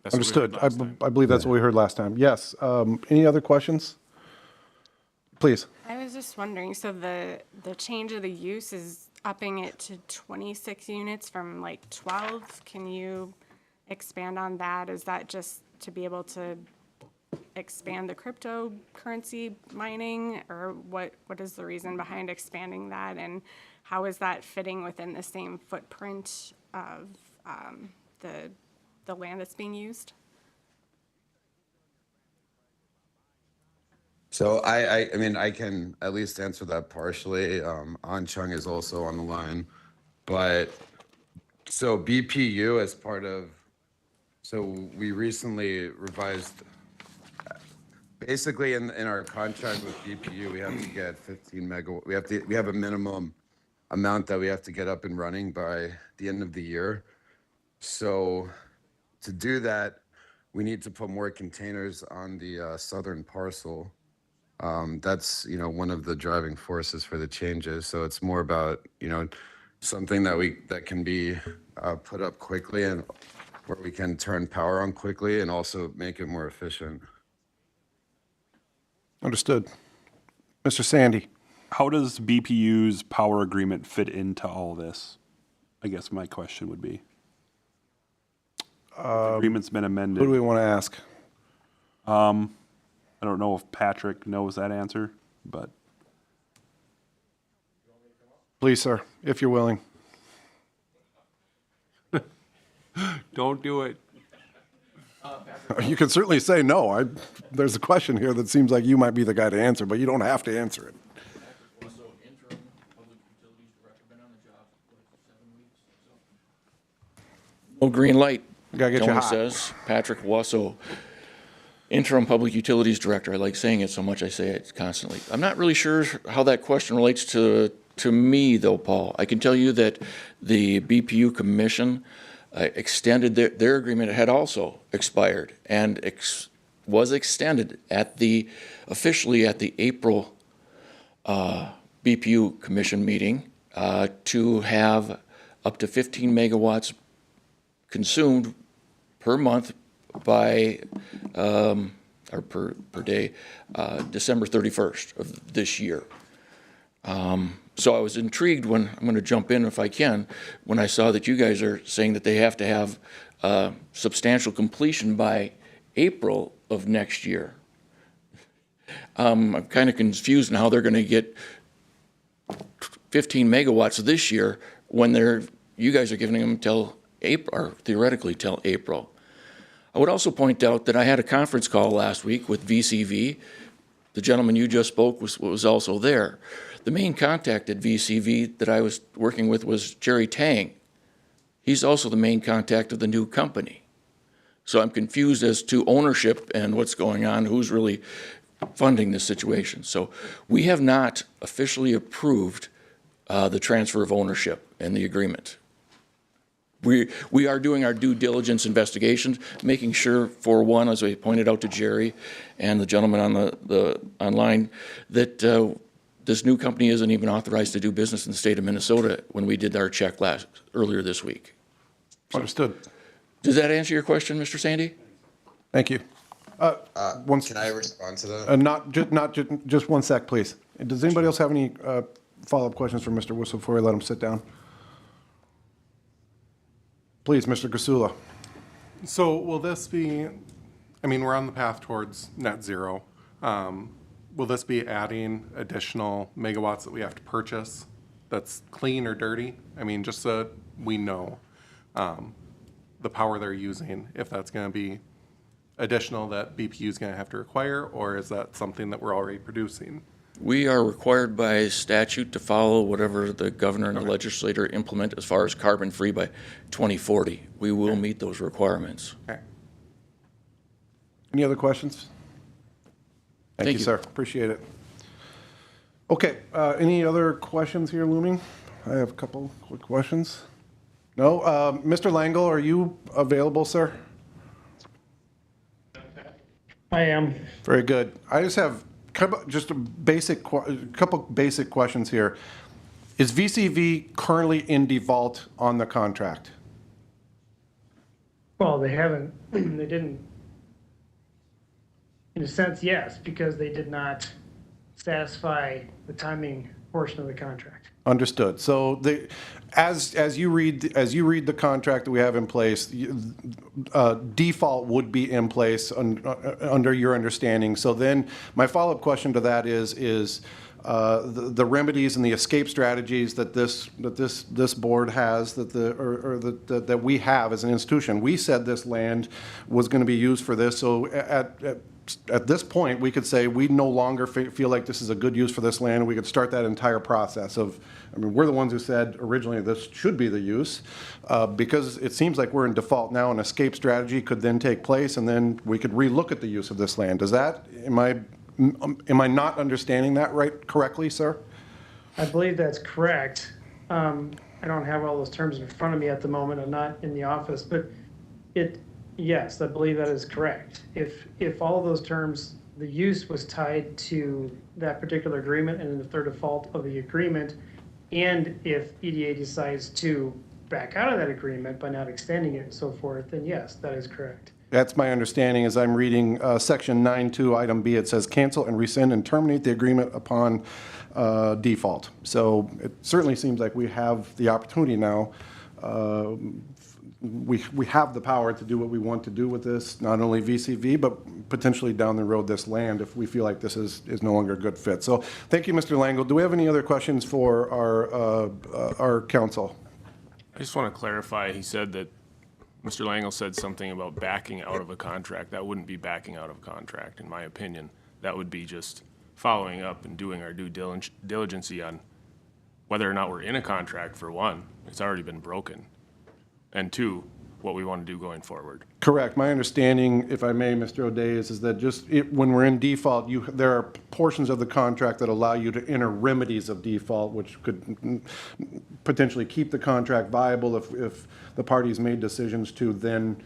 That's what we heard Understood. last time. I believe that's what we heard last time. Yes. Any other questions? Please. I was just wondering, so the change of the use is upping it to 26 units from 12. Can you expand on that? Is that just to be able to expand the cryptocurrency mining, or what is the reason behind expanding that, and how is that fitting within the same footprint of the land that's being used? So I mean, I can at least answer that partially. Anchang is also on the line, but so BPU as part of, so we recently revised, basically in our contract with BPU, we have to get 15 megawatt. We have a minimum amount that we have to get up and running by the end of the year. So to do that, we need to put more containers on the southern parcel. That's one of the driving forces for the changes. So it's more about something that can be put up quickly and where we can turn power on quickly and also make it more efficient. Understood. Mr. Sandy. How does BPU's power agreement fit into all this? I guess my question would be. The agreement's been amended. Who do we want to ask? I don't know if Patrick knows that answer, but. Please, sir, if you're willing. Don't do it. You can certainly say no. There's a question here that seems like you might be the guy to answer, but you don't have to answer it. Well, green light. Gotta get you Tony hot. says, Patrick Wasso, Interim Public Utilities Director. I like saying it so much I say it constantly. I'm not really sure how that question relates to me, though, Paul. I can tell you that the BPU Commission extended their agreement. It had also expired and was extended officially at the April BPU Commission meeting to have up to 15 megawatts consumed per month by, or per day, December 31st of this year. So I was intrigued when, I'm going to jump in if I can, when I saw that you guys are saying that they have to have substantial completion by April of next year. I'm kind of confused in how they're going to get 15 megawatts this year when you guys are giving them till April, or theoretically till April. I would also point out that I had a conference call last week with VCV. The gentleman you just spoke was also there. The main contact at VCV that I was working with was Jerry Tang. He's also the main contact of the new company. So I'm confused as to ownership and what's going on, who's really funding this situation. So we have not officially approved the transfer of ownership and the agreement. We are doing our due diligence investigations, making sure, for one, as I pointed out to Jerry and the gentleman on the online, that this new company isn't even authorized to do business in the state of Minnesota when we did our check earlier this week. Understood. Does that answer your question, Mr. Sandy? Thank you. Can I respond to that? Just one sec, please. Does anybody else have any follow-up questions for Mr. Whistle before we let him sit down? Please, Mr. Gasula. So will this be, I mean, we're on the path towards net zero. Will this be adding additional megawatts that we have to purchase that's clean or dirty? I mean, just so we know the power they're using, if that's going to be additional that BPU is going to have to require, or is that something that we're already producing? We are required by statute to follow whatever the governor and the legislator implement as far as carbon-free by 2040. We will meet those requirements. Okay. Any other questions? Thank you, sir. Appreciate it. Okay, any other questions here looming? I have a couple quick questions. No? Mr. Langle, are you available, sir? I am. Very good. I just have just a couple basic questions here. Is VCV currently in default on the contract? Well, they haven't, they didn't, in a sense, yes, because they did not satisfy the timing portion of the contract. Understood. So as you read the contract that we have in place, default would be in place under your understanding. So then my follow-up question to that is the remedies and the escape strategies that this board has, that we have as an institution. We said this land was going to be used for this. So at this point, we could say we no longer feel like this is a good use for this land. We could start that entire process of, I mean, we're the ones who said originally this should be the use. Because it seems like we're in default now, an escape strategy could then take place, and then we could relook at the use of this land. Am I not understanding that correctly, sir? I believe that's correct. I don't have all those terms in front of me at the moment. I'm not in the office, but yes, I believe that is correct. If all of those terms, the use was tied to that particular agreement, and if they're default of the agreement, and if EDA decides to back out of that agreement by not extending it and so forth, then yes, that is correct. That's my understanding as I'm reading section 9.2, item B. It says cancel and rescind and terminate the agreement upon default. So it certainly seems like we have the opportunity now. We have the power to do what we want to do with this, not only VCV, but potentially down the road this land if we feel like this is no longer a good fit. So thank you, Mr. Langle. Do we have any other questions for our council? I just want to clarify, he said that, Mr. Langle said something about backing out of a contract. That wouldn't be backing out of a contract, in my opinion. That would be just following up and doing our due diligence on whether or not we're in a contract, for one. It's already been broken. And two, what we want to do going forward. Correct. My understanding, if I may, Mr. O'Day, is that when we're in default, there are portions of the contract that allow you to enter remedies of default, which could potentially keep the contract viable if the parties made decisions to then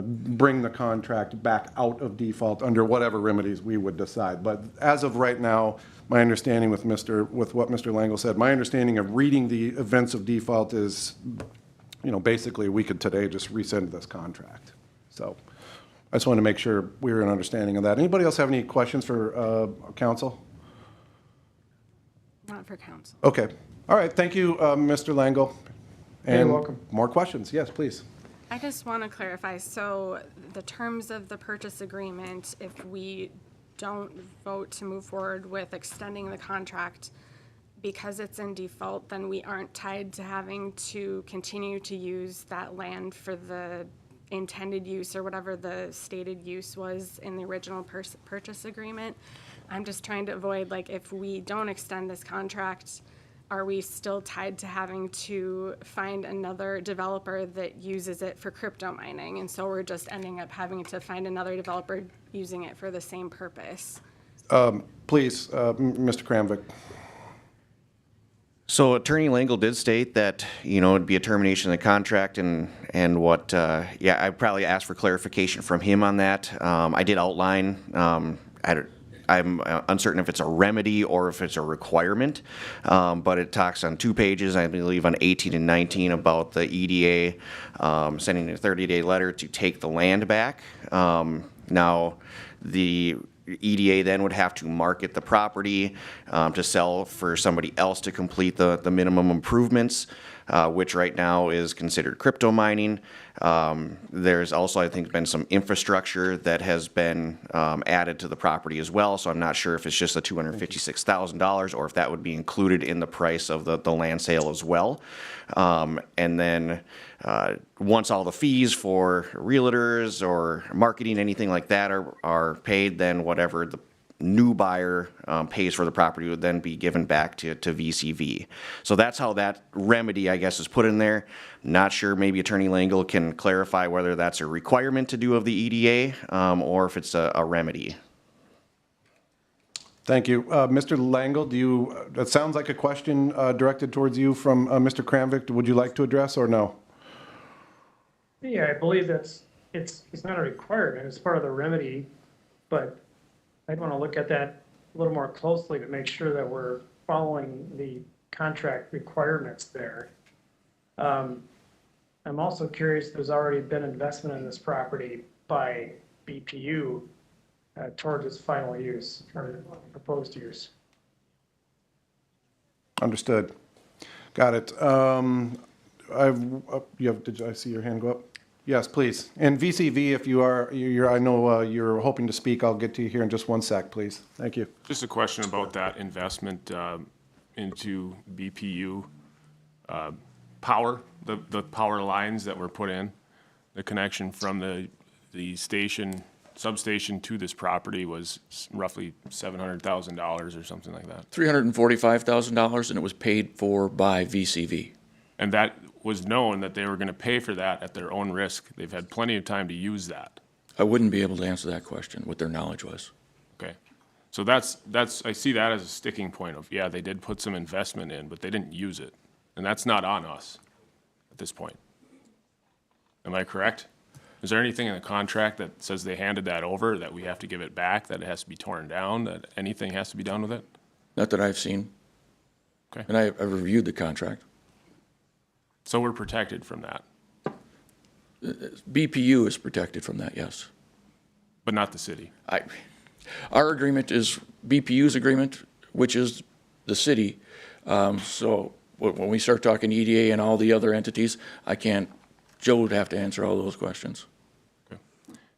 bring the contract back out of default under whatever remedies we would decide. But as of right now, my understanding with what Mr. Langle said, my understanding of reading the events of default is, basically we could today just rescind this contract. So I just want to make sure we're in understanding of that. Anybody else have any questions for council? Not for council. Okay. All right. Thank you, Mr. Langle. You're welcome. More questions? Yes, please. I just want to clarify, so the terms of the purchase agreement, if we don't vote to move forward with extending the contract, because it's in default, then we aren't tied to having to continue to use that land for the intended use or whatever the stated use was in the original purchase agreement. I'm just trying to avoid, if we don't extend this contract, are we still tied to having to find another developer that uses it for crypto mining? And so we're just ending up having to find another developer using it for the same purpose. Please, Mr. Kramvik. So Attorney Langle did state that, it'd be a termination of the contract and what, I'd probably ask for clarification from him on that. I did outline, I'm uncertain if it's a remedy or if it's a requirement, but it talks on 2 pages, I believe on 18 and 19, about the EDA sending a 30-day letter to take the land back. Now, the EDA then would have to market the property to sell for somebody else to complete the minimum improvements, which right now is considered crypto mining. There's also, I think, been some infrastructure that has been added to the property as well, so I'm not sure if it's just the $256,000 or if that would be included in the price of the land sale as well. And then once all the fees for realtors or marketing, anything like that are paid, then whatever the new buyer pays for the property would then be given back to VCV. So that's how that remedy, I guess, is put in there. Not sure, maybe Attorney Langle can clarify whether that's a requirement to do of the EDA or if it's a remedy. Thank you. Mr. Langle, that sounds like a question directed towards you from Mr. Kramvik. Would you like to address or no? Yeah, I believe it's not a requirement, it's part of the remedy, but I'd want to look at that a little more closely to make sure that we're following the contract requirements there. I'm also curious, there's already been investment in this property by BPU towards its final use or proposed use. Understood. Got it. Did I see your hand go up? Yes, please. And VCV, if I know you're hoping to speak, I'll get to you here in just 1 sec, please. Thank you. Just a question about that investment into BPU power, the power lines that were put in, the connection from the substation to this property was roughly $700,000 or something like that. $345,000, and it was paid for by VCV. And that was known that they were going to pay for that at their own risk. They've had plenty of time to use that. I wouldn't be able to answer that question, what their knowledge was. Okay. So that's I see that as a sticking point of, they did put some investment in, but they didn't use it. And that's not on us at this point. Am I correct? Is there anything in the contract that says they handed that over, that we have to give it back, that it has to be torn down, that anything has to be done with it? Not that I've seen. Okay. And I've reviewed the contract. So we're protected from that, BPU is protected from that, yes. but not the city. Our agreement is BPU's agreement, which is the city. So when we start talking EDA and all the other entities, Joe would have to answer all those questions. Okay.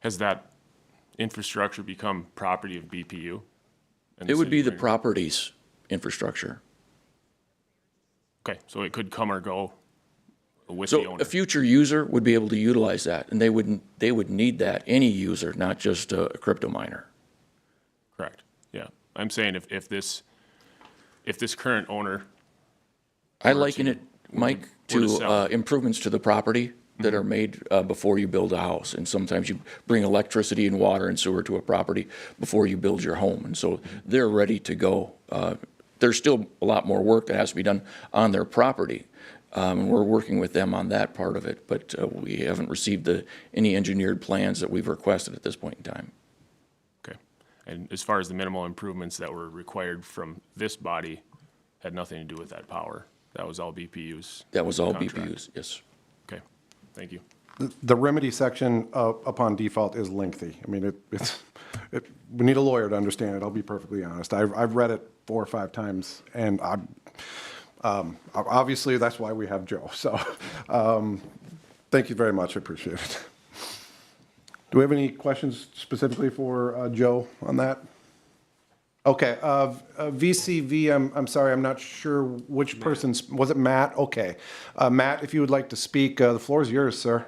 Has that infrastructure become property of BPU? It would be the property's infrastructure. Okay, so it could come or go with the So owner. a future user would be able to utilize that, and they would need that, any user, not just a crypto miner. Correct, yeah. I'm saying if this current owner. I liken it, Mike, Were to to sell. improvements to the property that are made before you build a house. And sometimes you bring electricity and water and sewer to a property before you build your home. And so they're ready to go. There's still a lot more work that has to be done on their property. And we're working with them on that part of it, but we haven't received any engineered plans that we've requested at this point in time. Okay. And as far as the minimal improvements that were required from this body, had nothing to do with that power. That was all BPU's. That was all contract. BPUs, yes. Okay, thank you. The remedy section upon default is lengthy. I mean, we need a lawyer to understand it, I'll be perfectly honest. I've read it 4 or 5 times, and obviously that's why we have Joe. So thank you very much, I appreciate it. Do we have any questions specifically for Joe on that? Okay, VCV, I'm sorry, I'm not sure which person's, was it Matt? Okay. Matt, if you would like to speak, the floor is yours, sir.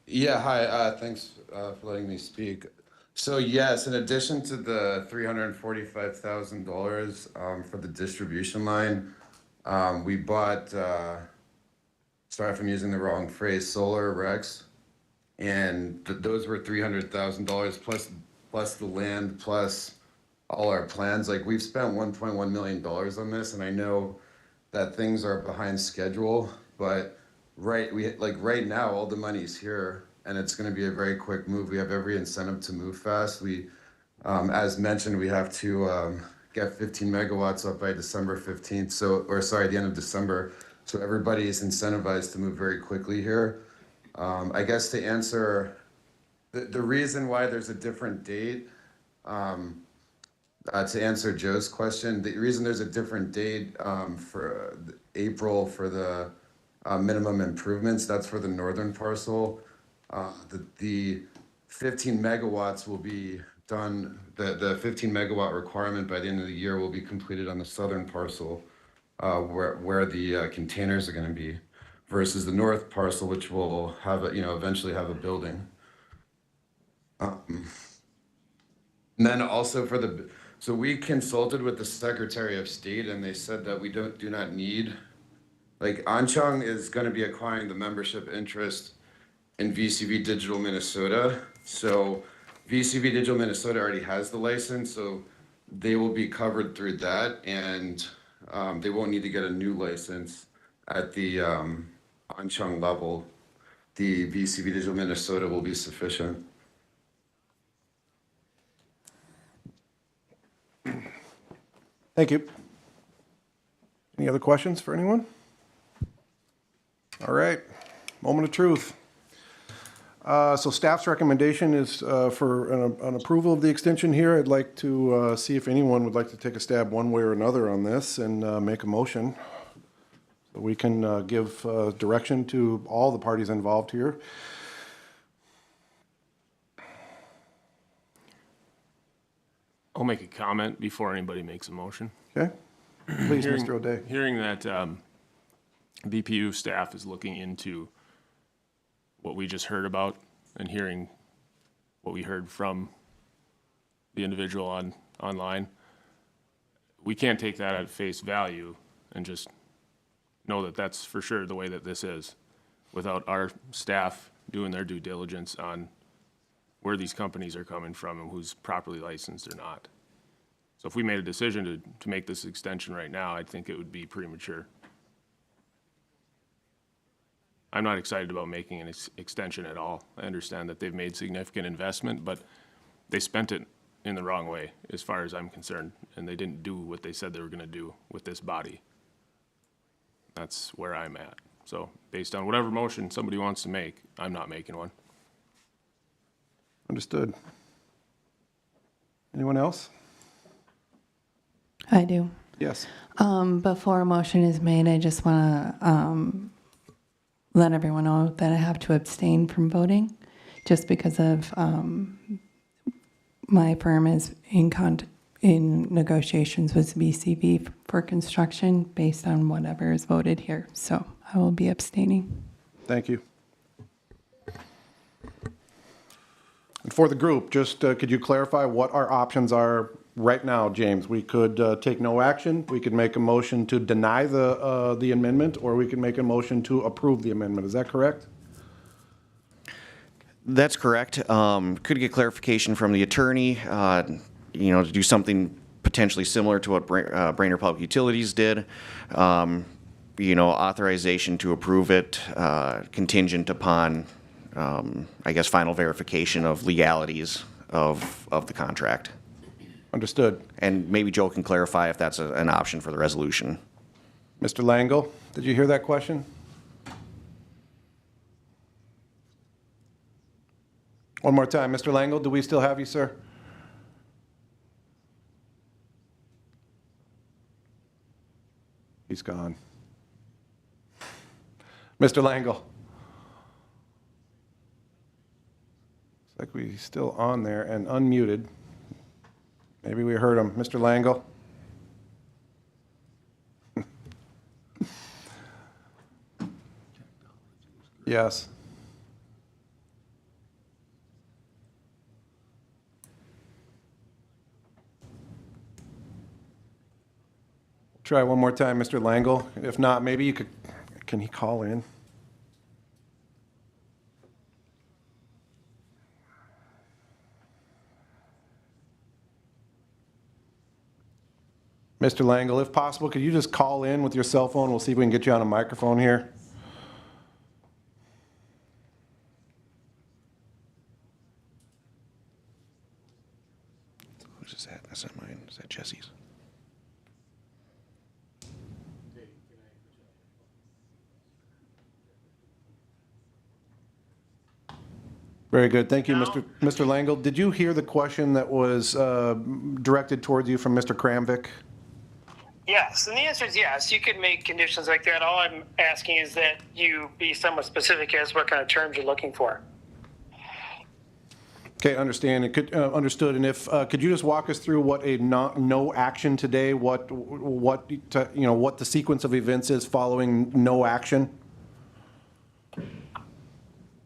Yeah, hi, thanks for letting me speak. So yes, in addition to the $345,000 for the distribution line, we bought, sorry if I'm using the wrong phrase, solar Rex, and those were $300,000 plus the land, plus all our plans. Like, we've spent $1.1 million on this, and I know that things are behind schedule, but right now all the money's here, and it's going to be a very quick move. We have every incentive to move fast. We, as mentioned, we have to get 15 megawatts up by December 15th. The end of December. So everybody is incentivized to move very quickly here. I guess to answer the reason why there's a different date, to answer Joe's question, the reason there's a different date for April for the minimum improvements, that's for the northern parcel. The 15 megawatts will be done, the 15 megawatt requirement by the end of the year will be completed on the southern parcel where the containers are going to be, versus the north parcel, which will have eventually have a building. And then also so we consulted with the Secretary of State, and they said that we do not need, like, Anchang is going to be acquiring the membership interest in VCV Digital Minnesota. So VCV Digital Minnesota already has the license, so they will be covered through that, and they won't need to get a new license at the Anchang level. The VCV Digital Minnesota will be sufficient. Thank you. Any other questions for anyone? All right, moment of truth. So staff's recommendation is for an approval of the extension here. I'd like to see if anyone would like to take a stab one way or another on this and make a motion. So we can give direction to all the parties involved here. I'll make a comment before anybody makes a motion. Okay, please, Mr. O'Day. Hearing that BPU staff is looking into what we just heard about, and hearing what we heard from the individual online, we can't take that at face value and just know that that's for sure the way that this is, without our staff doing their due diligence on where these companies are coming from and who's properly licensed or not. So if we made a decision to make this extension right now, I think it would be premature. I'm not excited about making an extension at all. I understand that they've made significant investment, but they spent it in the wrong way as far as I'm concerned, and they didn't do what they said they were going to do with this body. That's where I'm at. So based on whatever motion somebody wants to make, I'm not making one. Understood. Anyone else? I do. Yes. Before a motion is made, I just want to let everyone know that I have to abstain from voting just because of my firm is in negotiations with BCV for construction based on whatever is voted here. So I will be abstaining. Thank you. And for the group, just could you clarify what our options are right now, James? We could take no action, we could make a motion to deny the amendment, or we could make a motion to approve the amendment. Is that correct? That's correct. Could get clarification from the attorney, to do something potentially similar to what Brainerd Public Utilities did. Authorization to approve it contingent upon, final verification of legalities of the contract. Understood. And maybe Joe can clarify if that's an option for the resolution. Mr. Langle, did you hear that question? One more time. Mr. Langle, do we still have you, sir? He's gone. Mr. Langle. Looks like we're still on there and unmuted. Maybe we heard him. Mr. Langle? Yes. Try one more time, Mr. Langle. If not, maybe you could, can he call in? Mr. Langle, if possible, could you just call in with your cell phone? We'll see if we can get you on a microphone here. Who's is that? That's not mine. Is that Jesse's? Very good. Thank you, Mr. Langle. Did you hear the question that was directed towards you from Mr. Kramvik? Yes, and the answer is yes. You could make conditions like that. All I'm asking is that you be somewhat specific as what kind of terms you're looking for. Okay, understood. And if could you just walk us through what a no action today, what the sequence of events is following no action?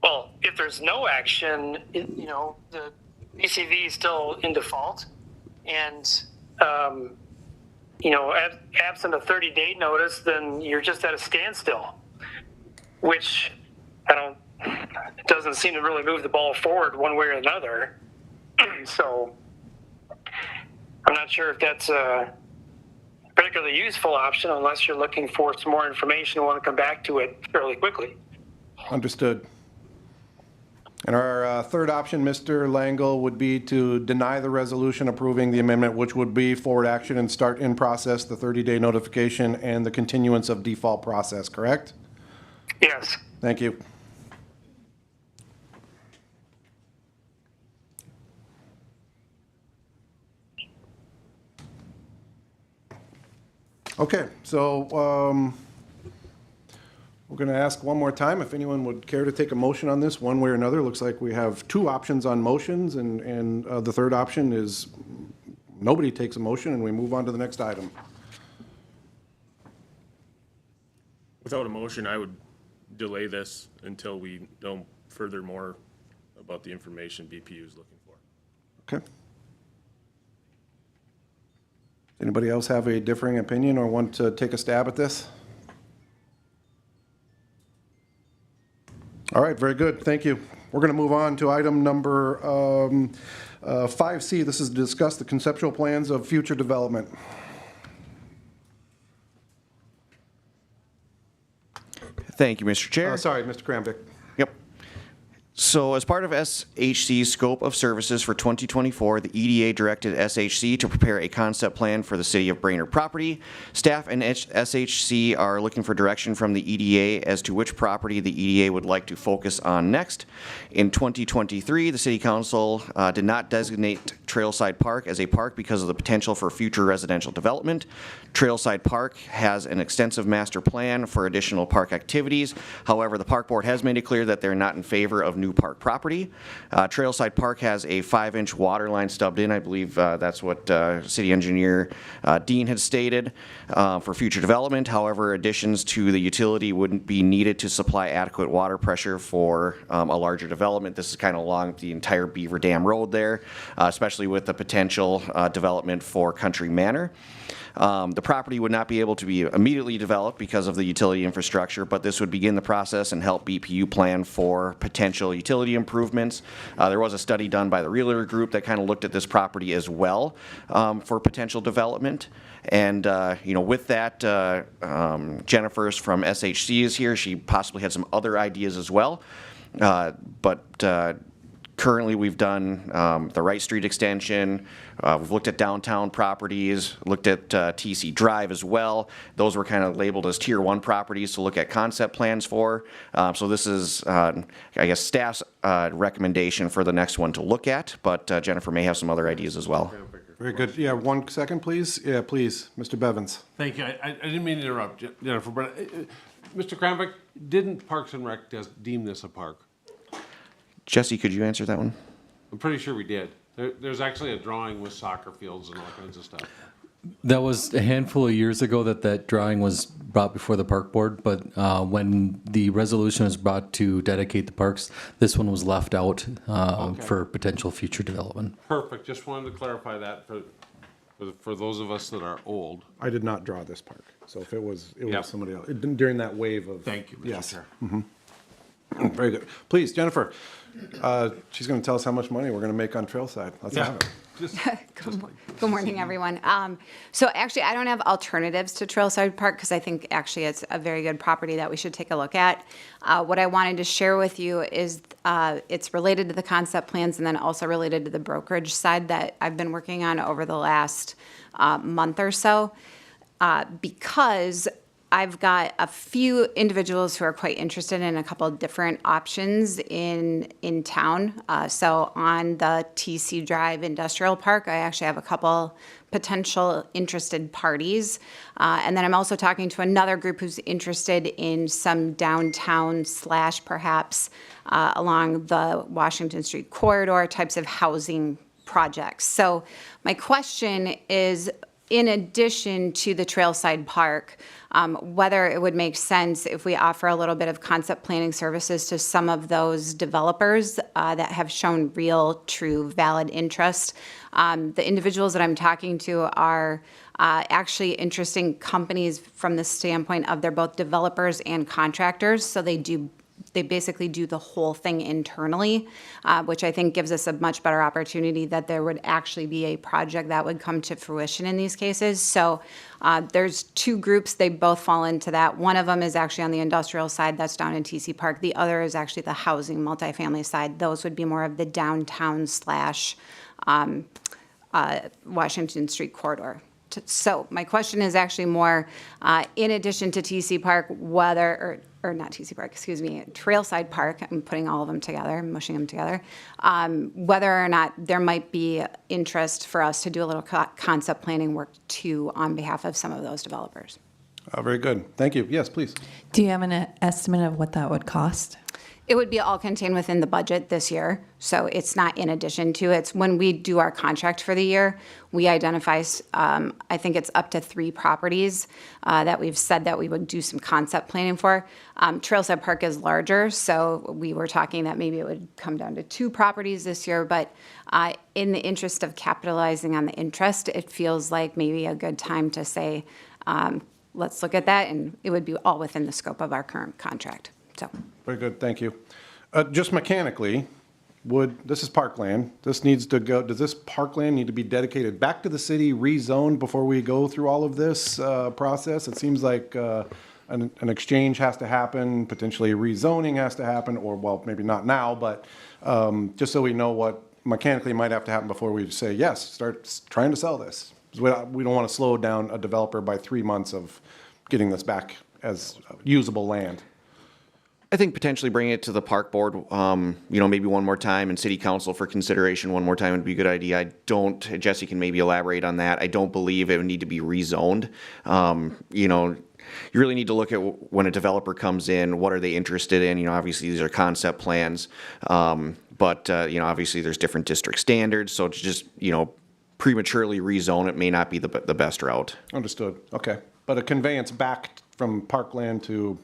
Well, if there's no action, the BCV is still in default, and absent a 30-day notice, then you're just at a standstill, which it doesn't seem to really move the ball forward one way or another. So I'm not sure if that's a particularly useful option unless you're looking for some more information and want to come back to it fairly quickly. Understood. And our third option, Mr. Langle, would be to deny the resolution approving the amendment, which would be forward action and start in process, the 30-day notification, and the continuance of default process, correct? Yes. Thank you. Okay, so we're going to ask one more time if anyone would care to take a motion on this one way or another. Looks like we have two options on motions, and the third option is nobody takes a motion and we move on to the next item. Without a motion, I would delay this until we know furthermore about the information BPU is looking for. Okay. Anybody else have a differing opinion or want to take a stab at this? All right, very good. Thank you. We're going to move on to item number 5C. This is to discuss the conceptual plans of future development. Thank you, Mr. Chair. Sorry, Mr. Kramvik. Yep. So as part of SHC's scope of services for 2024, the EDA directed SHC to prepare a concept plan for the City of Brainerd property. Staff and SHC are looking for direction from the EDA as to which property the EDA would like to focus on next. In 2023, the City Council did not designate Trailside Park as a park because of the potential for future residential development. Trailside Park has an extensive master plan for additional park activities. However, the Park Board has made it clear that they're not in favor of new park property. Trailside Park has a 5-inch water line stubbed in. I believe that's what City Engineer Dean had stated for future development. However, additions to the utility wouldn't be needed to supply adequate water pressure for a larger development. This is kind of along the entire Beaver Dam Road there, especially with the potential development for Country Manor. The property would not be able to be immediately developed because of the utility infrastructure, but this would begin the process and help BPU plan for potential utility improvements. There was a study done by the Realtor Group that kind of looked at this property as well for potential development. And, with that, Jennifer's from SHC is here. She possibly had some other ideas as well. Currently, we've done the Wright Street extension. We've looked at downtown properties, looked at TC Drive as well. Those were kind of labeled as Tier 1 properties to look at concept plans for. So this is, I guess, staff's recommendation for the next one to look at, but Jennifer may have some other ideas as well. Very good. Yeah, 1 second, please. Yeah, please, Mr. Bevins. Thank you. I didn't mean to interrupt, Jennifer, but Mr. Kramvik, didn't Parks and Rec deem this a park? Jesse, could you answer that one? I'm pretty sure we did. There's actually a drawing with soccer fields and all kinds of stuff. That was a handful of years ago that drawing was brought before the park board, but when the resolution was brought to dedicate the parks, this one was left out for potential future development. Perfect. Just wanted to clarify that for those of us that are old. I did not draw this park, so if it was Yep. somebody else. It didn't during that wave of. Thank you, Mr. Yes. Chair. Very good. Please, Jennifer, she's going to tell us how much money we're going to make on Trailside. Let's have it. Good morning, everyone. So actually, I don't have alternatives to Trailside Park because I think actually it's a very good property that we should take a look at. What I wanted to share with you is it's related to the concept plans and then also related to the brokerage side that I've been working on over the last month or so. Because I've got a few individuals who are quite interested in a couple of different options in town. So on the TC Drive Industrial Park, I actually have a couple potential interested parties. And then I'm also talking to another group who's interested in some downtown / perhaps along the Washington Street corridor types of housing projects. So my question is, in addition to the Trailside Park, whether it would make sense if we offer a little bit of concept planning services to some of those developers that have shown real, true, valid interest. The individuals that I'm talking to are actually interesting companies from the standpoint of they're both developers and contractors, so they basically do the whole thing internally, which I think gives us a much better opportunity that there would actually be a project that would come to fruition in these cases. So there's 2 groups, they both fall into that. One of them is actually on the industrial side, that's down in TC Park. The other is actually the housing multifamily side. Those would be more of the downtown / Washington Street corridor. So my question is actually more, in addition to TC Park, or not TC Park, excuse me, Trailside Park, I'm putting all of them together, I'm mushing them together, whether or not there might be interest for us to do a little concept planning work too on behalf of some of those developers. Very good. Thank you. Yes, please. Do you have an estimate of what that would cost? It would be all contained within the budget this year, so it's not in addition to. It's when we do our contract for the year, we identify, I think it's up to 3 properties that we've said that we would do some concept planning for. Trailside Park is larger, so we were talking that maybe it would come down to 2 properties this year, but in the interest of capitalizing on the interest, it feels like maybe a good time to say, let's look at that, and it would be all within the scope of our current contract. So. Very good, thank you. Just mechanically, this is parkland, this needs to go, does this parkland need to be dedicated back to the city, rezoned before we go through all of this process? It seems like an exchange has to happen, potentially rezoning has to happen, or, well, maybe not now, but just so we know what mechanically might have to happen before we say, yes, start trying to sell this. We don't want to slow down a developer by 3 months of getting this back as usable land. I think potentially bringing it to the park board, maybe one more time, and city council for consideration one more time would be a good idea. Jesse can maybe elaborate on that. I don't believe it would need to be rezoned. You really need to look at when a developer comes in, what are they interested in? Obviously these are concept plans, but obviously there's different district standards, so to just, prematurely rezone it may not be the best route. Understood, okay. But a conveyance back from parkland to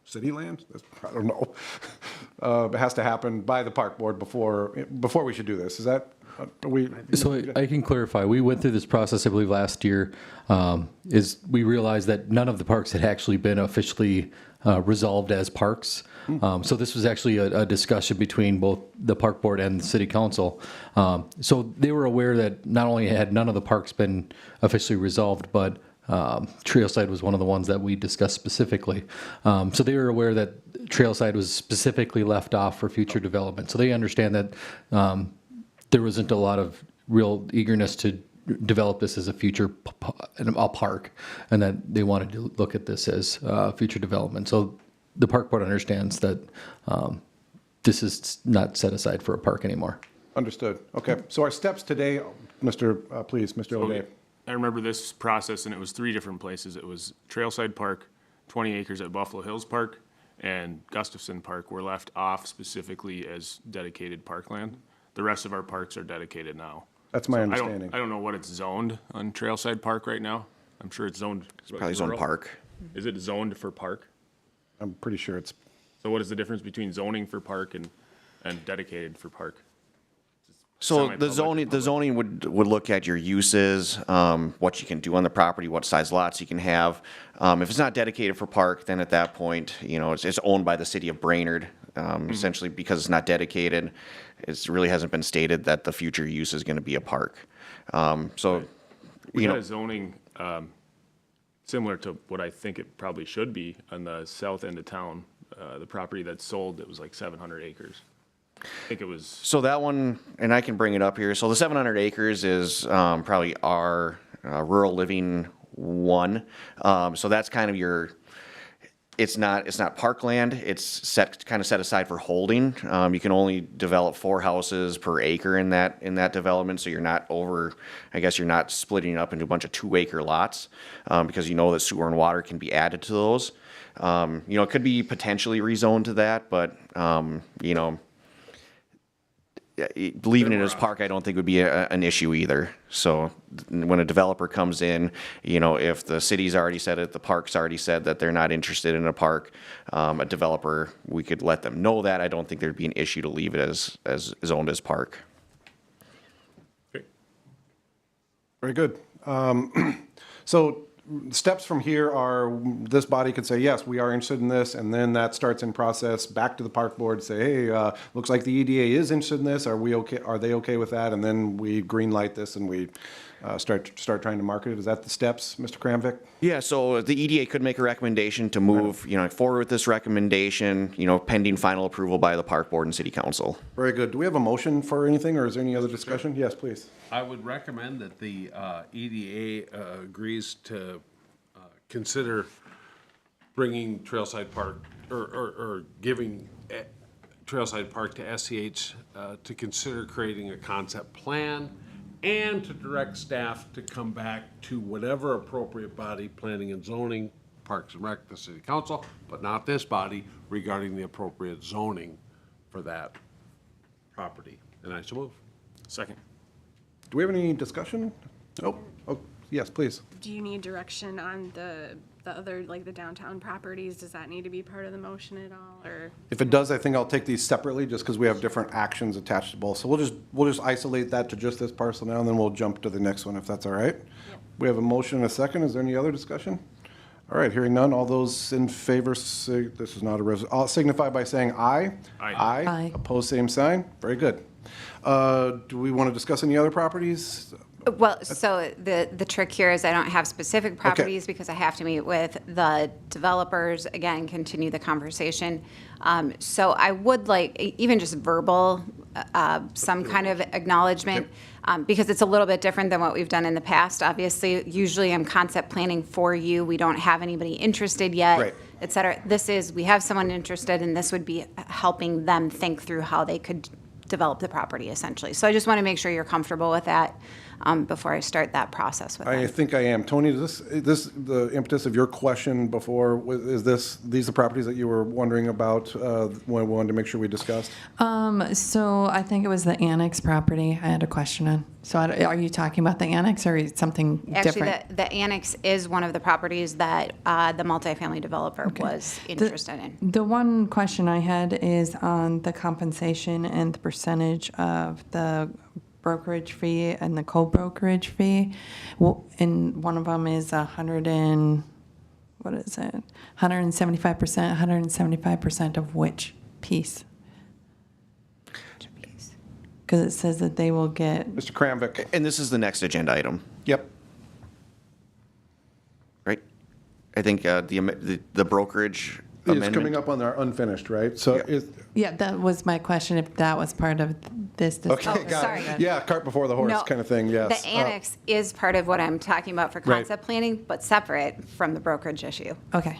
city land? I don't know. It has to happen by the park board before we should do this. Is that So I can clarify, we went through this process, I believe, last year, is we realized that none of the parks had actually been officially resolved as parks. So this was actually a discussion between both the park board and the city council. So they were aware that not only had none of the parks been officially resolved, but Trailside was one of the ones that we discussed specifically. So they were aware that Trailside was specifically left off for future development. So they understand that there wasn't a lot of real eagerness to develop this as a future a park, and that they wanted to look at this as future development. So the park board understands that this is not set aside for a park anymore. Understood. Okay. So our steps today, Mr. O'Day. I remember this process, and it was 3 different places. It was Trailside Park, 20 acres at Buffalo Hills Park, and Gustafson Park were left off specifically as dedicated parkland. The rest of our parks are dedicated now. That's my understanding. I don't know what it's zoned on Trailside Park right now. I'm sure it's zoned. It's probably zoned park. Is it zoned for park? I'm pretty sure it's. So what is the difference between zoning for park and dedicated for park? So the zoning would look at your uses, what you can do on the property, what size lots you can have. If it's not dedicated for park, then at that point, it's owned by the city of Brainerd. Essentially, because it's not dedicated, it really hasn't been stated that the future use is going to be a park. We had a zoning similar to what I think it probably should be on the south end of town. The property that's sold, it was like 700 acres. I think it was. So that one, and I can bring it up here. So the 700 acres is probably our rural living one. So that's kind of your. It's not parkland. It's kind of set aside for holding. You can only develop 4 houses per acre in that development. So you're not you're not splitting it up into a bunch of 2-acre lots because that sewer and water can be added to those. It could be potentially rezoned to that, but leaving it as park, I don't think would be an issue either. So when a developer comes in, if the city's already said it, the park's already said that they're not interested in a park, a developer, we could let them know that. I don't think there'd be an issue to leave it as owned as park. Okay. Very good. So steps from here are this body could say, yes, we are interested in this, and then that starts in process back to the park board, say, hey, looks like the EDA is interested in this. Are we okay? Are they okay with that? And then we green light this and we start trying to market it. Is that the steps, Mr. Kramvik? Yeah, so the EDA could make a recommendation to move, forward with this recommendation, pending final approval by the park board and city council. Very good. Do we have a motion for anything, or is there any other discussion? Sure. Yes, please. I would recommend that the EDA agrees to consider bringing Trailside Park or giving Trailside Park to SCH to consider creating a concept plan and to direct staff to come back to whatever appropriate body, planning and zoning, Parks and Rec, the city council, but not this body, regarding the appropriate zoning for that property. And I so move. Second. Do we have any discussion? Nope. Oh, yes, please. Do you need direction on the other, like the downtown properties? Does that need to be part of the motion at all, or? If it does, I think I'll take these separately, just because we have different actions attached to both. So we'll just isolate that to just this parcel now, and then we'll jump to the next one, if that's all right. Yep. We have a motion and a second. Is there any other discussion? All right, hearing none. All those in favor, say, this is not a resolution, signify by saying aye. Aye. Aye. Opposed, same sign. Very good. Do we want to discuss any other properties? Well, so the trick here is I don't have specific properties because I have to meet with the developers, again, continue the conversation. So I would like, even just verbal, some kind of acknowledgement, because it's a little bit different than what we've done in the past. Obviously, usually I'm concept planning for you. We don't have anybody interested yet, Right. et cetera. We have someone interested, and this would be helping them think through how they could develop the property, essentially. So I just want to make sure you're comfortable with that before I start that process with them. I think I am. Tony, is this the impetus of your question before? Is these the properties that you were wondering about when we wanted to make sure we discussed? So I think it was the annex property I had a question on. So are you talking about the annex or something different? Actually, the annex is one of the properties that the multifamily developer was interested in. The one question I had is on the compensation and the percentage of the brokerage fee and the co-brokerage fee. And one of them is 175%, 175% of which piece? Because it says that they will get, Mr. Kramvik. And this is the next agenda item, Yep. right? I think the brokerage It's amendment. coming up on our unfinished, right? So is, yeah, that was my question, if that was part of this discussion. okay, got sorry. it. Yeah, cart before the horse No, kind of thing, yes. The annex is part of what I'm talking about for Right. concept planning, but separate from the brokerage issue. Okay.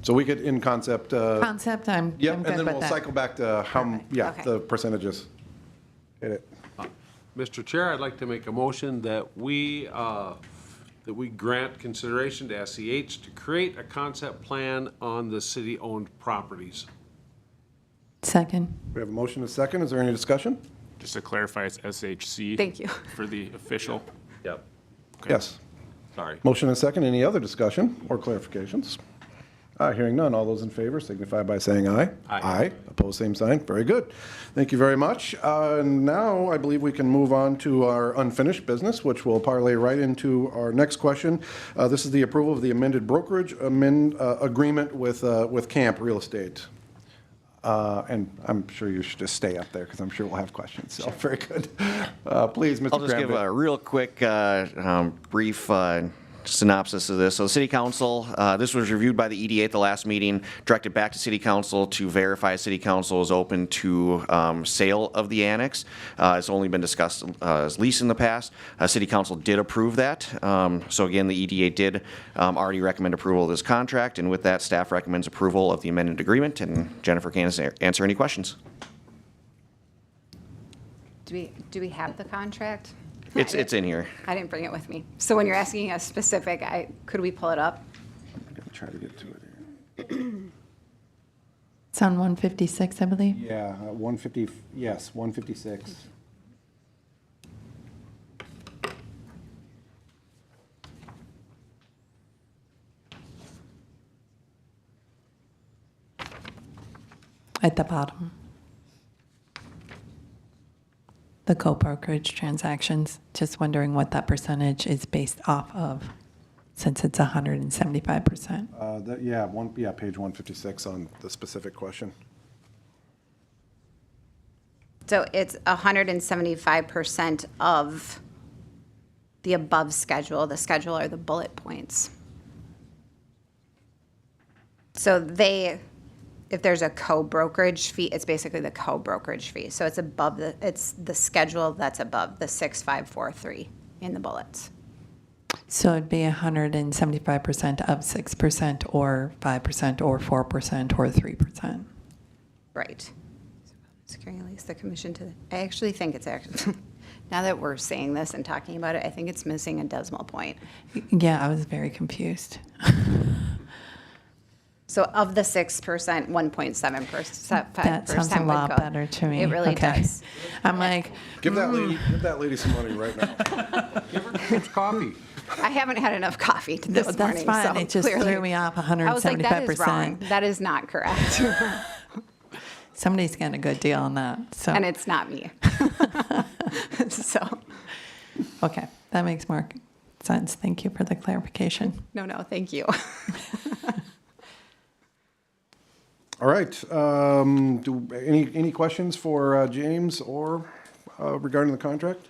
So we could, in concept, Concept, I'm yep, good and then with we'll that. cycle back to how, yeah, Okay. the percentages. Hit it. Mr. Chair, I'd like to make a motion that we grant consideration to SEH to create a concept plan on the city-owned properties. Second. We have a motion and a second. Is there any discussion? Just to clarify, it's SHC. Thank you. For the official. Yep. Yes. Sorry. Motion and a second. Any other discussion or clarifications? Hearing none. All those in favor signify by saying aye. Aye. Opposed, same sign. Very good. Thank you very much. Now, I believe we can move on to our unfinished business, which will parlay right into our next question. This is the approval of the amended brokerage agreement with Camp Real Estate. And I'm sure you should just stay up there because I'm sure we'll have questions. So, very good. Please, Mr. I'll just give Kramvik. a real quick, brief synopsis of this. So the City Council, this was reviewed by the EDA at the last meeting, directed back to City Council to verify City Council is open to sale of the annex. It's only been discussed as lease in the past. City Council did approve that. So again, the EDA did already recommend approval of this contract, and with that, staff recommends approval of the amended agreement, and Jennifer can answer any questions. Do we have the contract? It's in here. I didn't bring it with me. So when you're asking a specific, could we pull it up? I'm going to try to get to it here. It's on 156, I believe. Yeah, 150, yes, 156. At the bottom. The co-brokerage transactions, just wondering what that percentage is based off of, since it's 175%. Yeah, page 156 on the specific question. So it's 175% of the above schedule. The schedule are the bullet points. So if there's a co-brokerage fee, it's basically the co-brokerage fee. So it's it's the schedule that's above the 6543 in the bullets. So it'd be 175% of 6% or 5% or 4% or 3%. Right. Securing at least the commission to, I actually think it's actually, now that we're saying this and talking about it, I think it's missing a decimal point. Yeah, I was very confused. So of the 6%, 1.7%. That sounds a lot better to me. It really Okay. does. I'm like, Give that lady some money right now. Give her some coffee. I haven't had enough coffee this that's morning. fine. So It just clearly- threw me off I was like, that is wrong. 175%. That is not correct. Somebody's getting a good deal on that. So And it's not me. So, okay, that makes more sense. Thank you for the clarification. no, thank you. All right. Any questions for James or regarding the contract?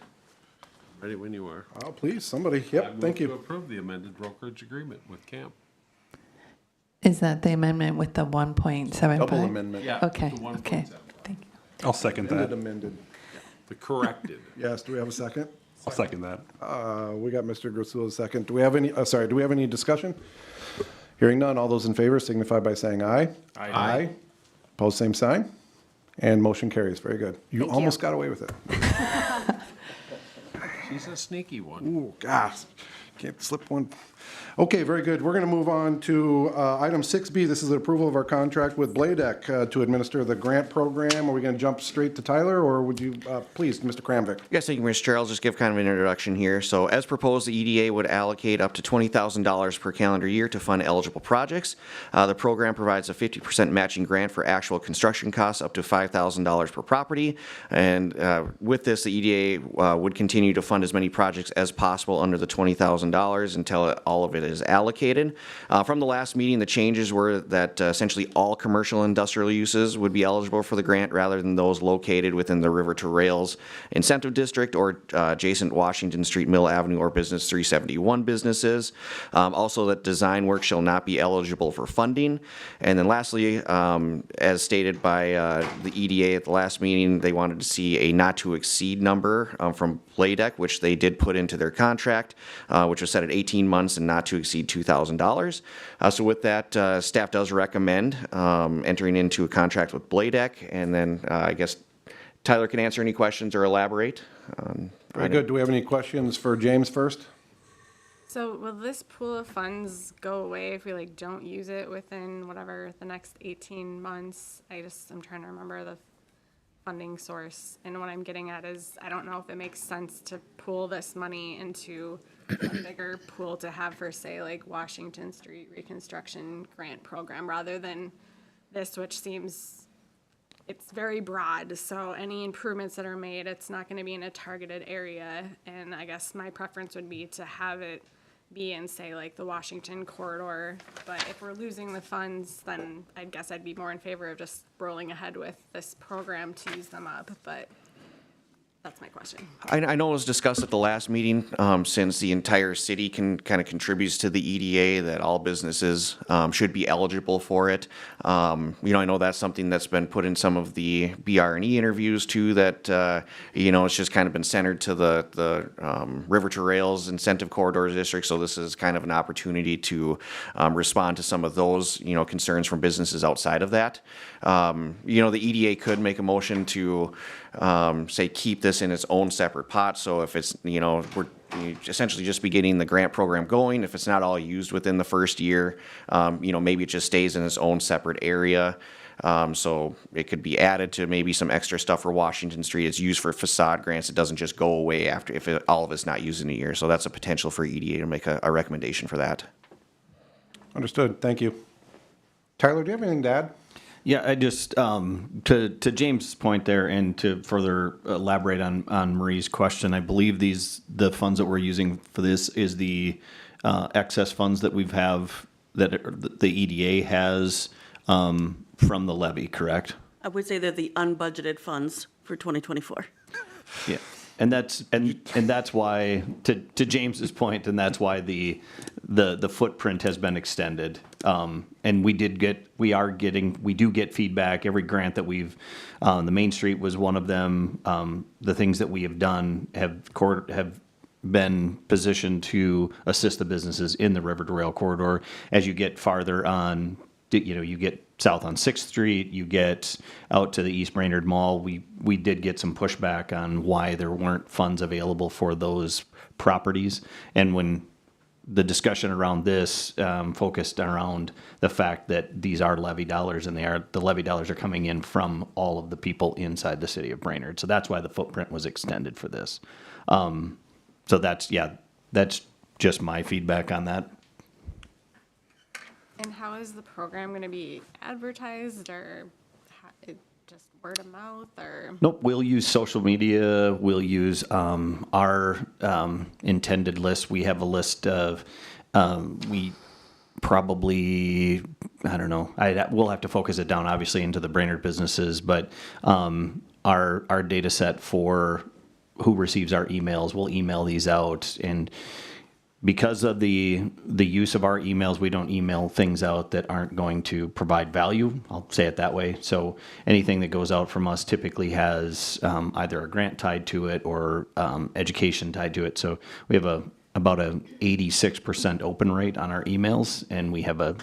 Ready when you are. Oh, please, somebody. I Yep, move thank to you. approve the amended brokerage agreement with Camp. Is that the amendment with the 1.75? Double amendment. Yeah. Okay, the okay. 1.7. Thank you. I'll second that. Amended. The corrected. Yes, do we have a second? I'll second that. We got Mr. Grasula's second. Do we have any discussion? Hearing none, all those in favor signify by saying aye. Aye. Opposed, same sign. And motion carries. Very good. You Thank you. almost got away with it. She's a sneaky one. Ooh, gosh. Can't slip one. Okay, very good. We're going to move on to item 6B. This is the approval of our contract with Bladec to administer the grant program. Are we going to jump straight to Tyler, or would you, please, Mr. Kramvik? Yes, thank you, Mr. Chair. I'll just give kind of an introduction here. So as proposed, the EDA would allocate up to $20,000 per calendar year to fund eligible projects. The program provides a 50% matching grant for actual construction costs up to $5,000 per property. And with this, the EDA would continue to fund as many projects as possible under the $20,000 until all of it is allocated. From the last meeting, the changes were that essentially all commercial industrial uses would be eligible for the grant rather than those located within the River to Rails Incentive District or adjacent Washington Street, Mill Avenue, or Business 371 businesses. Also, that design work shall not be eligible for funding. And then lastly, as stated by the EDA at the last meeting, they wanted to see a not to exceed number from Bladec, which they did put into their contract, which was set at 18 months and not to exceed $2,000. So with that, staff does recommend entering into a contract with Bladec, and then I guess Tyler can answer any questions or elaborate. Very good. Do we have any questions for James first? So will this pool of funds go away if we like don't use it within whatever the next 18 months? I'm trying to remember the funding source. And what I'm getting at is I don't know if it makes sense to pool this money into a bigger pool to have for, say, like Washington Street Reconstruction Grant Program rather than this, which seems it's very broad. So any improvements that are made, it's not going to be in a targeted area. And I guess my preference would be to have it be in, say, like the Washington corridor. But if we're losing the funds, then I guess I'd be more in favor of just rolling ahead with this program to use them up. But that's my question. I know it was discussed at the last meeting, since the entire city kind of contributes to the EDA, that all businesses should be eligible for it. I know that's something that's been put in some of the BR&E interviews too, that, it's just kind of been centered to the River to Rails Incentive Corridors District. So this is kind of an opportunity to respond to some of those, concerns from businesses outside of that. The EDA could make a motion to, say, keep this in its own separate pot. So if it's, we're essentially just be getting the grant program going. If it's not all used within the first year, maybe it just stays in its own separate area. So it could be added to maybe some extra stuff for Washington Street. It's used for facade grants. It doesn't just go away after if all of it's not used in a year. So that's a potential for EDA to make a recommendation for that. Understood. Thank you. Tyler, do you have anything to add? Yeah, I just, to James' point there and to further elaborate on Marie's question, I believe the funds that we're using for this is the excess funds that that the EDA has from the levy, correct? I would say they're the unbudgeted funds for 2024. Yeah. And that's why, to James's point, and that's why the footprint has been extended. And we do get feedback. Every grant that we've, the Main Street was one of them. The things that we have done have been positioned to assist the businesses in the River to Rail corridor. As you get farther on, you get south on 6th Street, you get out to the East Brainerd Mall, we did get some pushback on why there weren't funds available for those properties. And when the discussion around this focused around the fact that these are levy dollars, and the levy dollars are coming in from all of the people inside the city of Brainerd. So that's why the footprint was extended for this. So that's just my feedback on that. And how is the program going to be advertised, or just word of mouth, or? Nope, we'll use social media. We'll use our intended list. We have a list of, we probably, I don't know, we'll have to focus it down obviously into the Brainerd businesses, but our data set for who receives our emails, we'll email these out. And because of the use of our emails, we don't email things out that aren't going to provide value. I'll say it that way. So anything that goes out from us typically has either a grant tied to it or education tied to it. So we have about a 86% open rate on our emails, and we have a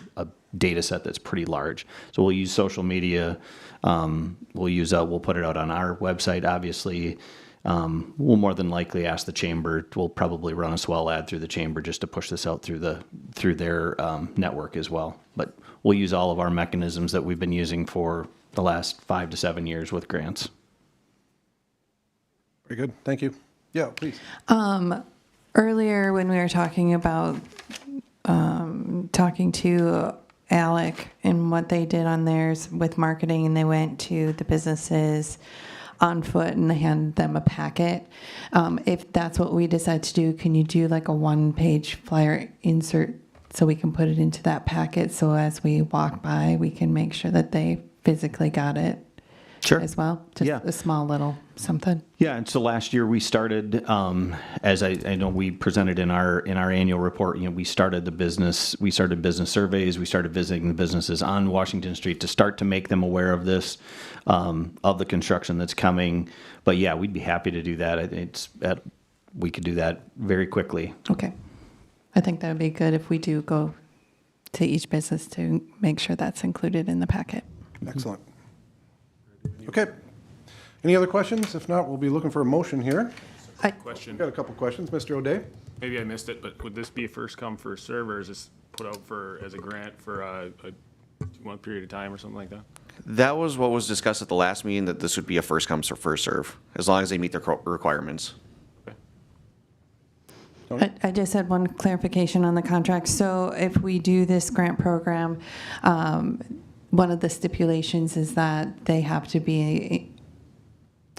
data set that's pretty large. So we'll use social media. We'll put it out on our website, obviously. we'll more than likely ask the chamber, we'll probably run a swell ad through the chamber just to push this out through their network as well. But we'll use all of our mechanisms that we've been using for the last 5 to 7 years with grants. Very good. Thank you. Yeah, please. Earlier, when we were talking about talking to Alec and what they did on theirs with marketing, and they went to the businesses on foot and they handed them a packet. If that's what we decide to do, can you do like a 1-page flyer insert so we can put it into that packet, so as we walk by, we can make sure that they physically got it? Sure. As well? Just Yeah. a small little something. Yeah, and so last year we started, as I know we presented in our annual report, we started business surveys, we started visiting the businesses on Washington Street to start to make them aware of this, of the construction that's coming. But yeah, we'd be happy to do that. We could do that very quickly. Okay. I think that would be good if we do go to each business to make sure that's included in the packet. Excellent. Okay. Any other questions? If not, we'll be looking for a motion here. Question. Got a couple questions. Mr. O'Day? Maybe I missed it, but would this be a first come, first serve, or is this put out as a grant for a 2-month period of time or something like that? That was what was discussed at the last meeting, that this would be a first come, first serve, as long as they meet their requirements. I just had one clarification on the contract. So if we do this grant program, one of the stipulations is that they have to be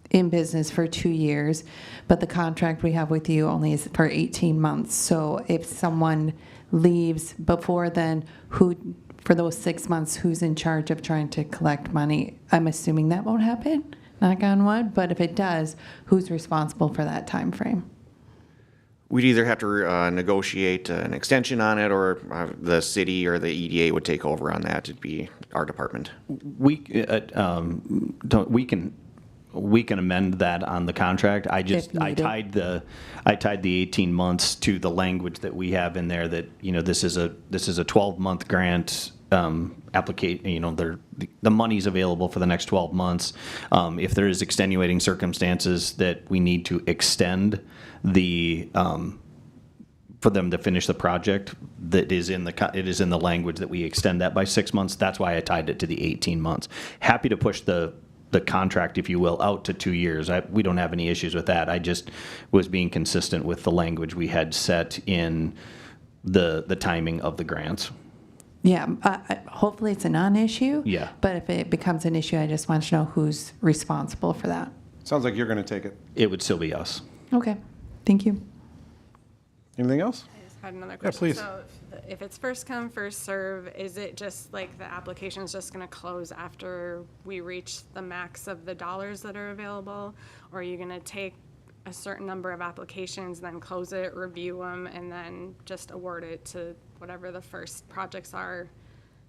in business for 2 years, but the contract we have with you only is for 18 months. So if someone leaves before then, for those 6 months, who's in charge of trying to collect money? I'm assuming that won't happen, knock on wood, but if it does, who's responsible for that time frame? We'd either have to negotiate an extension on it, or the city or the EDA would take over on that. It'd be our department. We can amend that on the contract. I tied the 18 months to the language that we have in there, that this is a 12-month grant application. The money's available for the next 12 months. If there is extenuating circumstances that we need to extend for them to finish the project, it is in the language that we extend that by 6 months. That's why I tied it to the 18 months. Happy to push the contract, if you will, out to 2 years. We don't have any issues with that. I just was being consistent with the language we had set in the timing of the grants. Yeah, hopefully it's a non-issue. Yeah. But if it becomes an issue, I just want to know who's responsible for that. Sounds like you're going to take it. It would still be us. Okay, thank you. Anything else? I just had another Yeah, question. please. So if it's first come, first serve, is it just like the application's just gonna close after we reach the max of the dollars that are available? Or are you gonna take a certain number of applications, then close it, review them, and then just award it to whatever the first projects are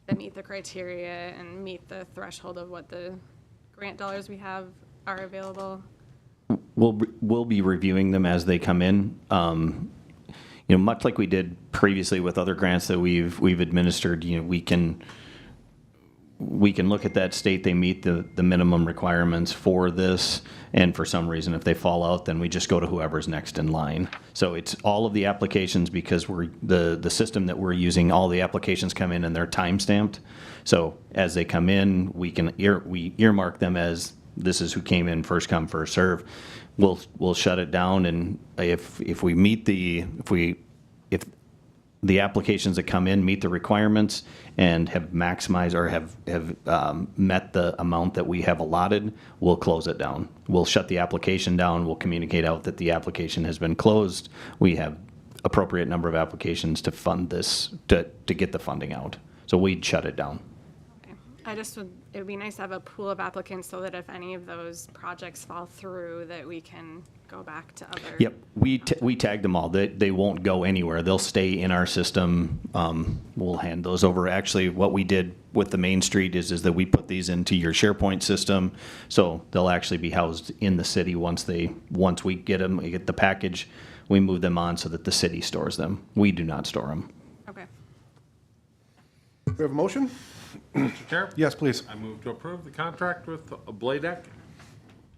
that meet the criteria and meet the threshold of what the grant dollars we have are available? We'll be reviewing them as they come in. Much like we did previously with other grants that we've administered, we can look at that, state they meet the minimum requirements for this, and for some reason, if they fall out, then we just go to whoever's next in line. So it's all of the applications, because the system that we're using, all the applications come in and they're time stamped. So as they come in, we earmark them as, this is who came in, first come, first serve. We'll shut it down, and if the applications that come in meet the requirements and have maximized or have met the amount that we have allotted, we'll close it down. We'll shut the application down. We'll communicate out that the application has been closed. We have appropriate number of applications to fund this, to get the funding out. So we'd shut it down. It would be nice to have a pool of applicants so that if any of those projects fall through, that we can go back to other. Yep, we tag them all. They won't go anywhere. They'll stay in our system. We'll hand those over. Actually, what we did with the Main Street is that we put these into your SharePoint system, so they'll actually be housed in the city once we get them. We get the package, we move them on so that the city stores them. We do not store them. Okay. We have a motion? Mr. Chair? Yes, please. I move to approve the contract with Bladek.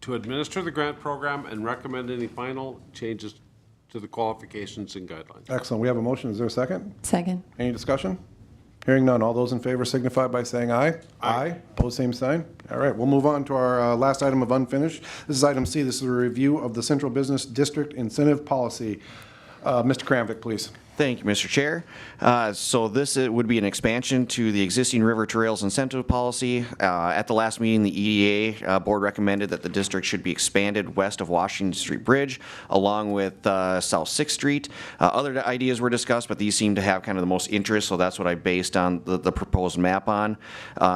to administer the grant program and recommend any final changes to the qualifications and guidelines. Excellent. We have a motion. Is there a second? Second. Any discussion? Hearing none. All those in favor signify by saying aye. Aye. Pose same sign. All right, we'll move on to our last item of unfinished. This is item C. This is a review of the Central Business District Incentive Policy. Mr. Kramvik, please. Thank you, Mr. Chair. So this would be an expansion to the existing River to Rails incentive policy. At the last meeting, the EDA board recommended that the district should be expanded west of Washington Street Bridge, along with South 6th Street. Other ideas were discussed, but these seem to have kind of the most interest, so that's what I based on the proposed map on.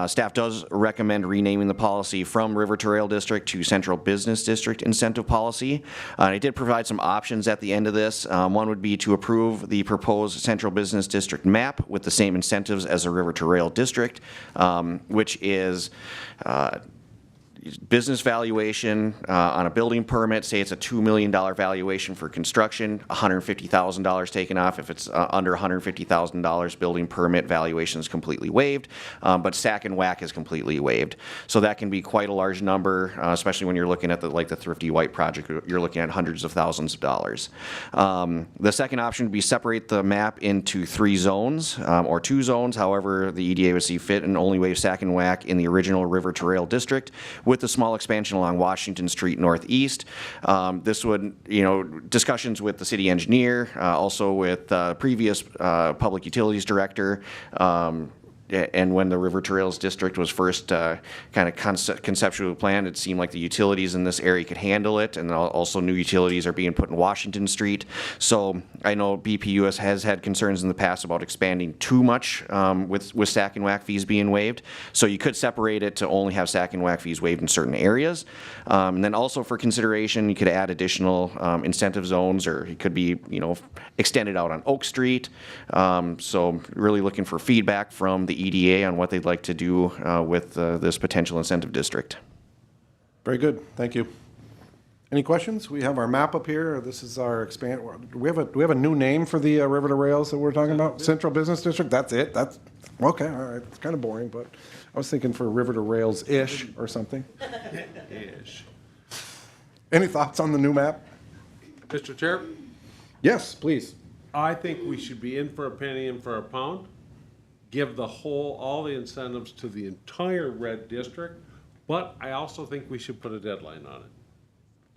Staff does recommend renaming the policy from River to Rail District to Central Business District Incentive Policy. I did provide some options at the end of this. One would be to approve the proposed Central Business District map with the same incentives as a River to Rail District, which is business valuation on a building permit, say it's a $2 million valuation for construction, $150,000 taken off. If it's under $150,000, building permit valuation is completely waived, but SAC and WAC is completely waived. So that can be quite a large number, especially when you're looking at the Thrifty White project, you're looking at hundreds of thousands of dollars. The second option would be separate the map into 3 zones or 2 zones, however the EDA would see fit, and only waive SAC and WAC in the original River to Rail District, with a small expansion along Washington Street Northeast. This would, discussions with the city engineer, also with previous public utilities director, and when the River to Rails District was first kind of conceptually planned, it seemed like the utilities in this area could handle it, and also new utilities are being put in Washington Street. So I know BPU has had concerns in the past about expanding too much with SAC and WAC fees being waived. So you could separate it to only have SAC and WAC fees waived in certain areas. And then also for consideration, you could add additional incentive zones, or it could be, extended out on Oak Street. So really looking for feedback from the EDA on what they'd like to do with this potential incentive district. Very good. Thank you. Any questions? We have our map up here. This is our expand. Do we have a new name for the River to Rails that we're talking about? Central Business District? That's it? That's okay. All right. It's kind of boring, but I was thinking for River to Rails-ish or something. Ish. Any thoughts on the new map? Mr. Chair, Yes, please. I think we should be in for a penny, in for a pound. Give all the incentives to the entire red district, but I also think we should put a deadline on it.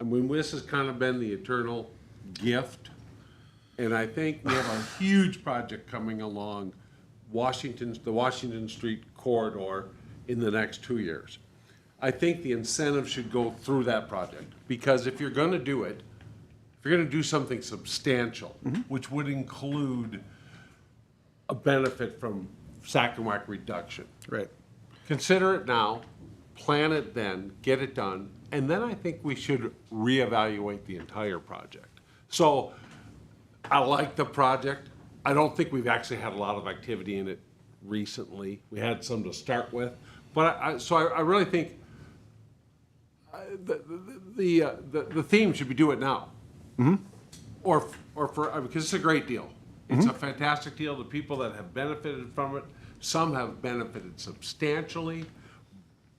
I mean, this has kind of been the eternal gift, and I think we have a huge project coming along the Washington Street corridor in the next 2 years. I think the incentive should go through that project, because if you're going to do it, if you're going to do something substantial, which would include a benefit from SAC and WAC reduction. Right. Consider it now, plan it then, get it done, and then I think we should reevaluate the entire project. So I like the project. I don't think we've actually had a lot of activity in it recently. We had some to start with, but I really think the theme should be do it now, or because it's a great deal. It's a fantastic deal. The people that have benefited from it, some have benefited substantially,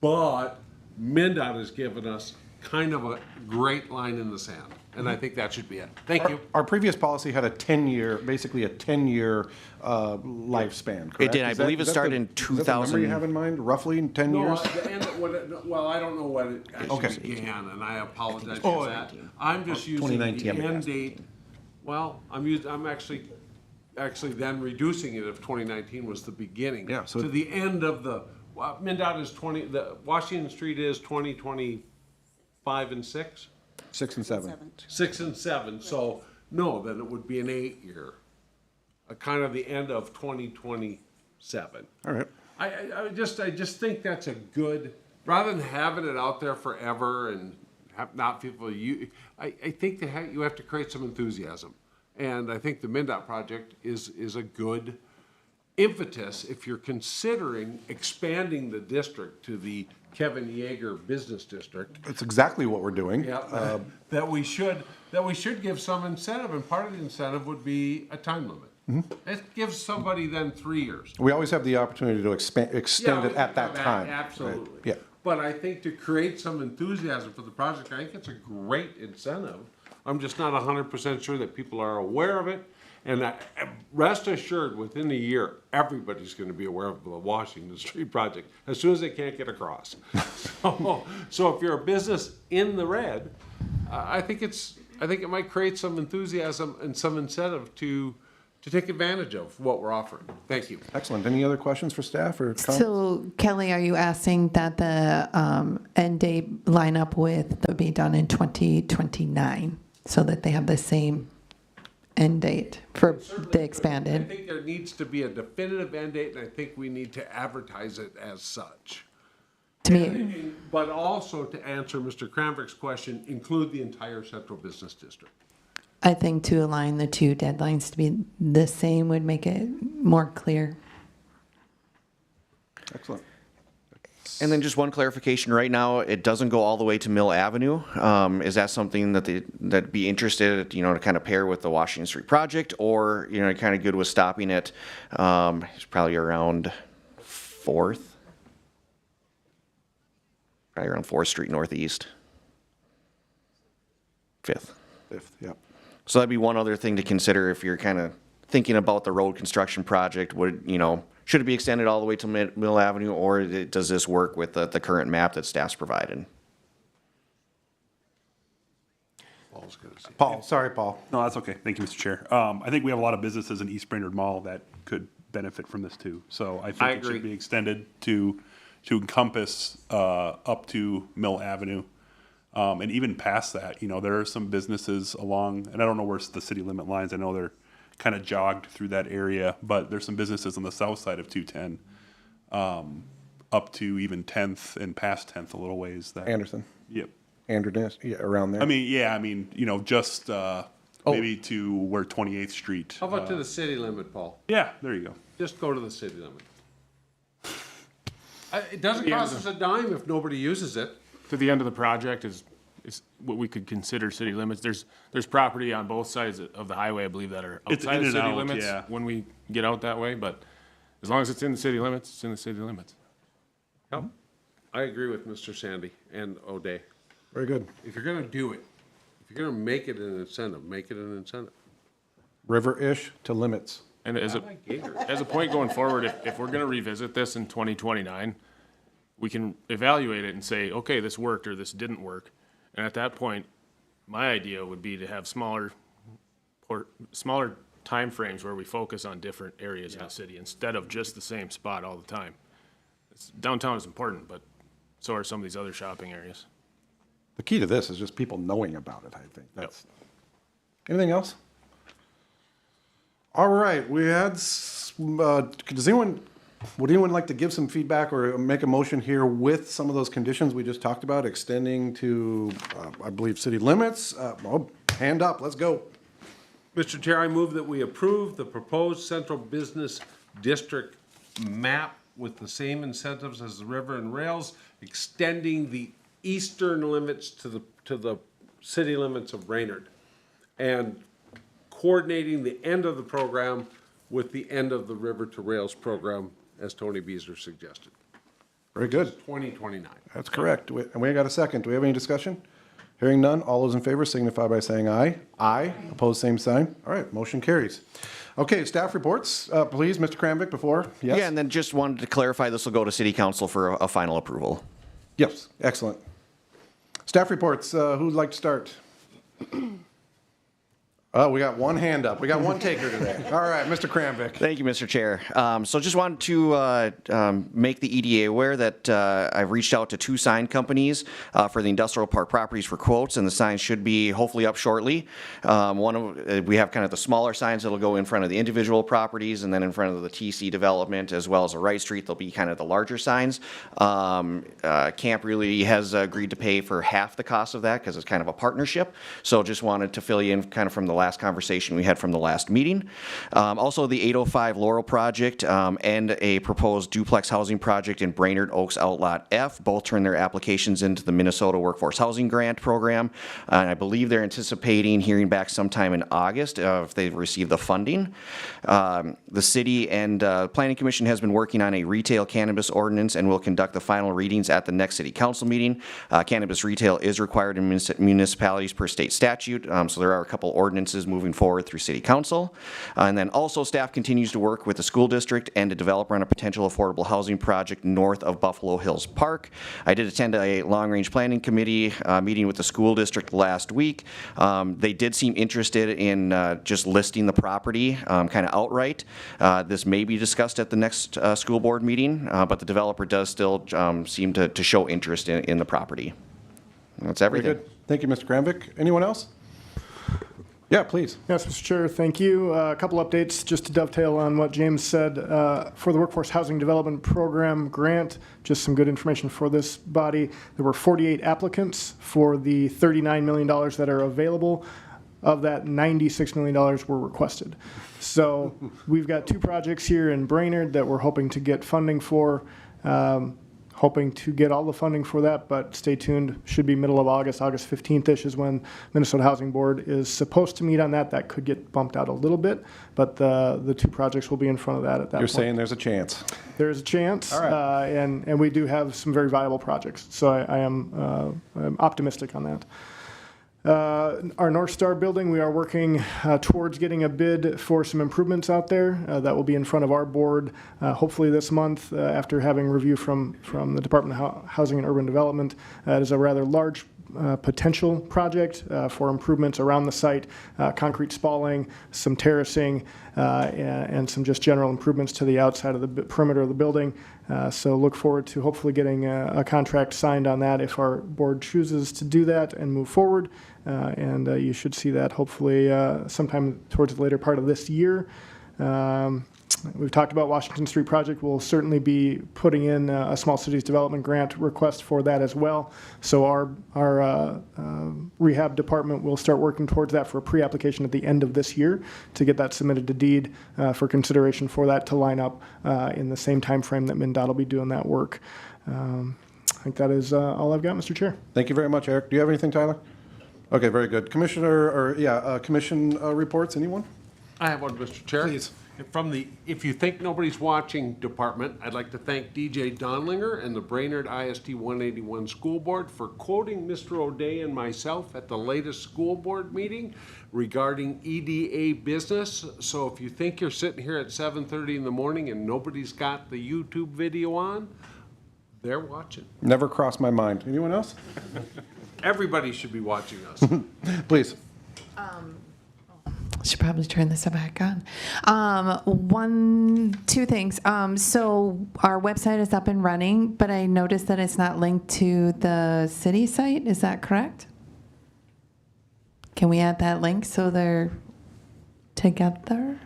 but MnDOT has given us kind of a great line in the sand, and I think that should be it. Thank you. Our previous policy had basically a 10-year lifespan, correct? It did. I believe it started in 2000. Is that the number you have in mind, roughly 10 years? Well, I don't know what it actually began, and I apologize for that. I'm just using the 2019. end date. Well, I'm actually then reducing it if 2019 was the beginning. Yeah, so to the end of the, MnDOT is the Washington Street is 2025 and 6? 6 and 7. 6 and 7, so no, then it would be an 8-year, kind of the end of 2027. All right. I just think that's a good, rather than having it out there forever and not people, I think that you have to create some enthusiasm. And I think the MnDOT project is a good impetus if you're considering expanding the district to the Kevin Yeager Business District. It's exactly what we're doing. Yeah, that we should give some incentive, and part of the incentive would be a time limit. It gives somebody then 3 years. We always have the opportunity to extend it we at can that come back, time. absolutely. Right. Yeah. But I think to create some enthusiasm for the project, I think it's a great incentive. I'm just not 100% sure that people are aware of it. And rest assured, within a year, everybody's going to be aware of the Washington Street project as soon as they can't get across. So if you're a business in the red, I think it might create some enthusiasm and some incentive to take advantage of what we're offering. Thank you. Excellent. Any other questions for staff or comments? So Kelly, are you asking that the end date line up with the be done in 2029 so that they have the same end date for the I expanded? think there needs to be a definitive end date, and I think we need to advertise it as such. To me, But also, to answer Mr. Kramvik's question, include the entire central business district. I think to align the two deadlines to be the same would make it more clear. Excellent. And then just one clarification, right now, it doesn't go all the way to Mill Avenue. Is that something that'd be interested, to kind of pair with the Washington Street project, or, kind of good with stopping it, it's probably around 4th? Probably around 4th Street Northeast. 5th. 5th, yep. So that'd be one other thing to consider if you're kind of thinking about the road construction project. Should it be extended all the way to Mill Avenue, or does this work with the current map that staff's provided? Paul, sorry, Paul. No, that's okay. Thank you, Mr. Chair. I think we have a lot of businesses in East Brainerd Mall that could benefit from this too. So I think it agree. should be extended to encompass up to Mill Avenue. And even past that, there are some businesses along, and I don't know where the city limit lines, I know they're kind of jogged through that area, but there's some businesses on the south side of 210, up to even 10th and past 10th a little ways. Anderson. Yep. Anderson, yeah, around there. Just maybe to where 28th Street. How about to the city limit, Paul? Yeah, there you go. Just go to the city limit. It doesn't cost us a dime if nobody uses it. To the end of the project is what we could consider city limits. There's property on both sides of the highway, I believe, that are It's outside in of and city out, limits yeah. when we get out that way, but as long as it's in the city limits, it's in the city limits. Yep. I agree with Mr. Sandy and O'Day. Very good. If you're gonna do it, if you're gonna make it an incentive, make it an incentive. River-ish to limits. And as a point going forward, if we're gonna revisit this in 2029, we can evaluate it and say, okay, this worked or this didn't work. And at that point, my idea would be to have smaller timeframes where we focus on different areas in the city instead of just the same spot all the time. Downtown is important, but so are some of these other shopping areas. The key to this is just people knowing about it, I think. That's. Anything else? All right, we had, would anyone like to give some feedback or make a motion here with some of those conditions we just talked about, extending to, I believe, city limits? Hand up, let's go. Mr. Chair, I move that we approve the proposed central business district map with the same incentives as the river and rails, extending the eastern limits to the city limits of Brainerd, and coordinating the end of the program with the end of the river to rails program, as Tony Beazer suggested. Very good. 2029. That's correct. And we got a second. Do we have any discussion? Hearing none, all those in favor signify by saying aye. Aye. Opposed, same sign. All right, motion carries. Okay, staff reports, please, Mr. Kramvik, before, yes? Yeah, and then just wanted to clarify, this will go to city council for a final approval. Yes, excellent. Staff reports, who'd like to start? We got one hand up. We got one taker today. All right, Mr. Kramvik. Thank you, Mr. Chair. So just wanted to make the EDA aware that I've reached out to 2 sign companies for the industrial park properties for quotes, and the signs should be hopefully up shortly. We have kind of the smaller signs that'll go in front of the individual properties, and then in front of the TC development as well as the Wright Street, they'll be kind of the larger signs. Camp really has agreed to pay for half the cost of that because it's kind of a partnership. So just wanted to fill you in kind of from the last conversation we had from the last meeting. Also, the 805 Laurel project and a proposed duplex housing project in Brainerd Oaks Outlot F both turned their applications into the Minnesota Workforce Housing Grant Program. And I believe they're anticipating hearing back sometime in August if they've received the funding. The city and Planning Commission has been working on a retail cannabis ordinance and will conduct the final readings at the next city council meeting. Cannabis retail is required in municipalities per state statute, so there are a couple ordinances moving forward through city council. And then also staff continues to work with the school district and a developer on a potential affordable housing project north of Buffalo Hills Park. I did attend a long-range planning committee meeting with the school district last week. They did seem interested in just listing the property kind of outright. This may be discussed at the next school board meeting, but the developer does still seem to show interest in the property. That's Very everything. good. Thank you, Mr. Kramvik. Anyone else? Yeah, please. Yes, Mr. Chair, thank you. A couple updates just to dovetail on what James said. For the Workforce Housing Development Program grant, just some good information for this body. There were 48 applicants for the $39 million that are available. Of that, $96 million were requested. So we've got 2 projects here in Brainerd that we're hoping to get funding for. Hoping to get all the funding for that, but stay tuned. Should be middle of August, August 15th-ish is when Minnesota Housing Board is supposed to meet on that. That could get bumped out a little bit, but the 2 projects will be in front of that at that point. You're saying there's a chance. There is a chance, All right. and we do have some very viable projects. So I'm optimistic on that. Our North Star building, we are working towards getting a bid for some improvements out there. That will be in front of our board hopefully this month after having review from the Department of Housing and Urban Development. It is a rather large potential project for improvements around the site, concrete spalling, some terracing, and some just general improvements to the outside of the perimeter of the building. So look forward to hopefully getting a contract signed on that if our board chooses to do that and move forward. And you should see that hopefully sometime towards the later part of this year. We've talked about Washington Street project. We'll certainly be putting in a small cities development grant request for that as well. So our rehab department will start working towards that for a pre-application at the end of this year to get that submitted to deed for consideration for that to line up in the same time frame that MnDOT will be doing that work. I think that is all I've got, Mr. Chair. Thank you very much, Eric. Do you have anything, Tyler? Okay, very good. Commission reports, anyone? I have one, Mr. Chair. Please. From the If You Think Nobody's Watching department, I'd like to thank DJ Donlinger and the Brainerd ISD 181 School Board for quoting Mr. O'Day and myself at the latest school board meeting regarding EDA business. So if you think you're sitting here at 7:30 in the morning and nobody's got the YouTube video on, they're watching. Never crossed my mind. Anyone else? Everybody should be watching us. Please. Should probably turn this back on. Two things. So our website is up and running, but I noticed that it's not linked to the city site. Is that correct? Can we add that link so they're together?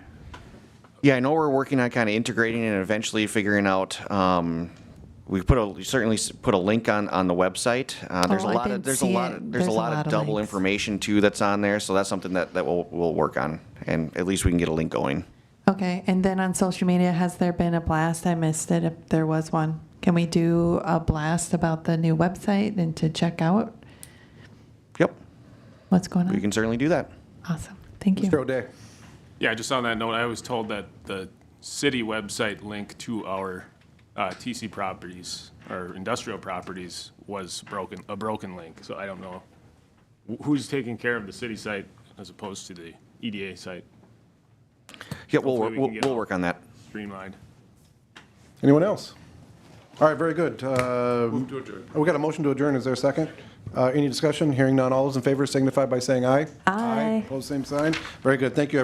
Yeah, I know we're working on kind of integrating and eventually figuring out. We certainly put a link on the website. There's a lot of double links. information too that's on there, so that's something that we'll work on, and at least we can get a link going. Okay, and then on social media, has there been a blast? I missed it if there was one. Can we do a blast about the new website and to check out Yep, what's going on? we can certainly do that. Awesome, thank you. Mr. O'Day. Yeah, just on that note, I was told that the city website link to our TC properties or industrial properties was a broken link. So I don't know who's taking care of the city site as opposed to the EDA site. Yeah, Hopefully we can get we'll work on that. Streamlined. Anyone else? All right, very good. Move to adjourn. We got a motion to adjourn. Is there a second? Any discussion? Hearing none. All those in favor signify by saying aye. Aye. Opposed, same sign. Very good. Thank you, everyone.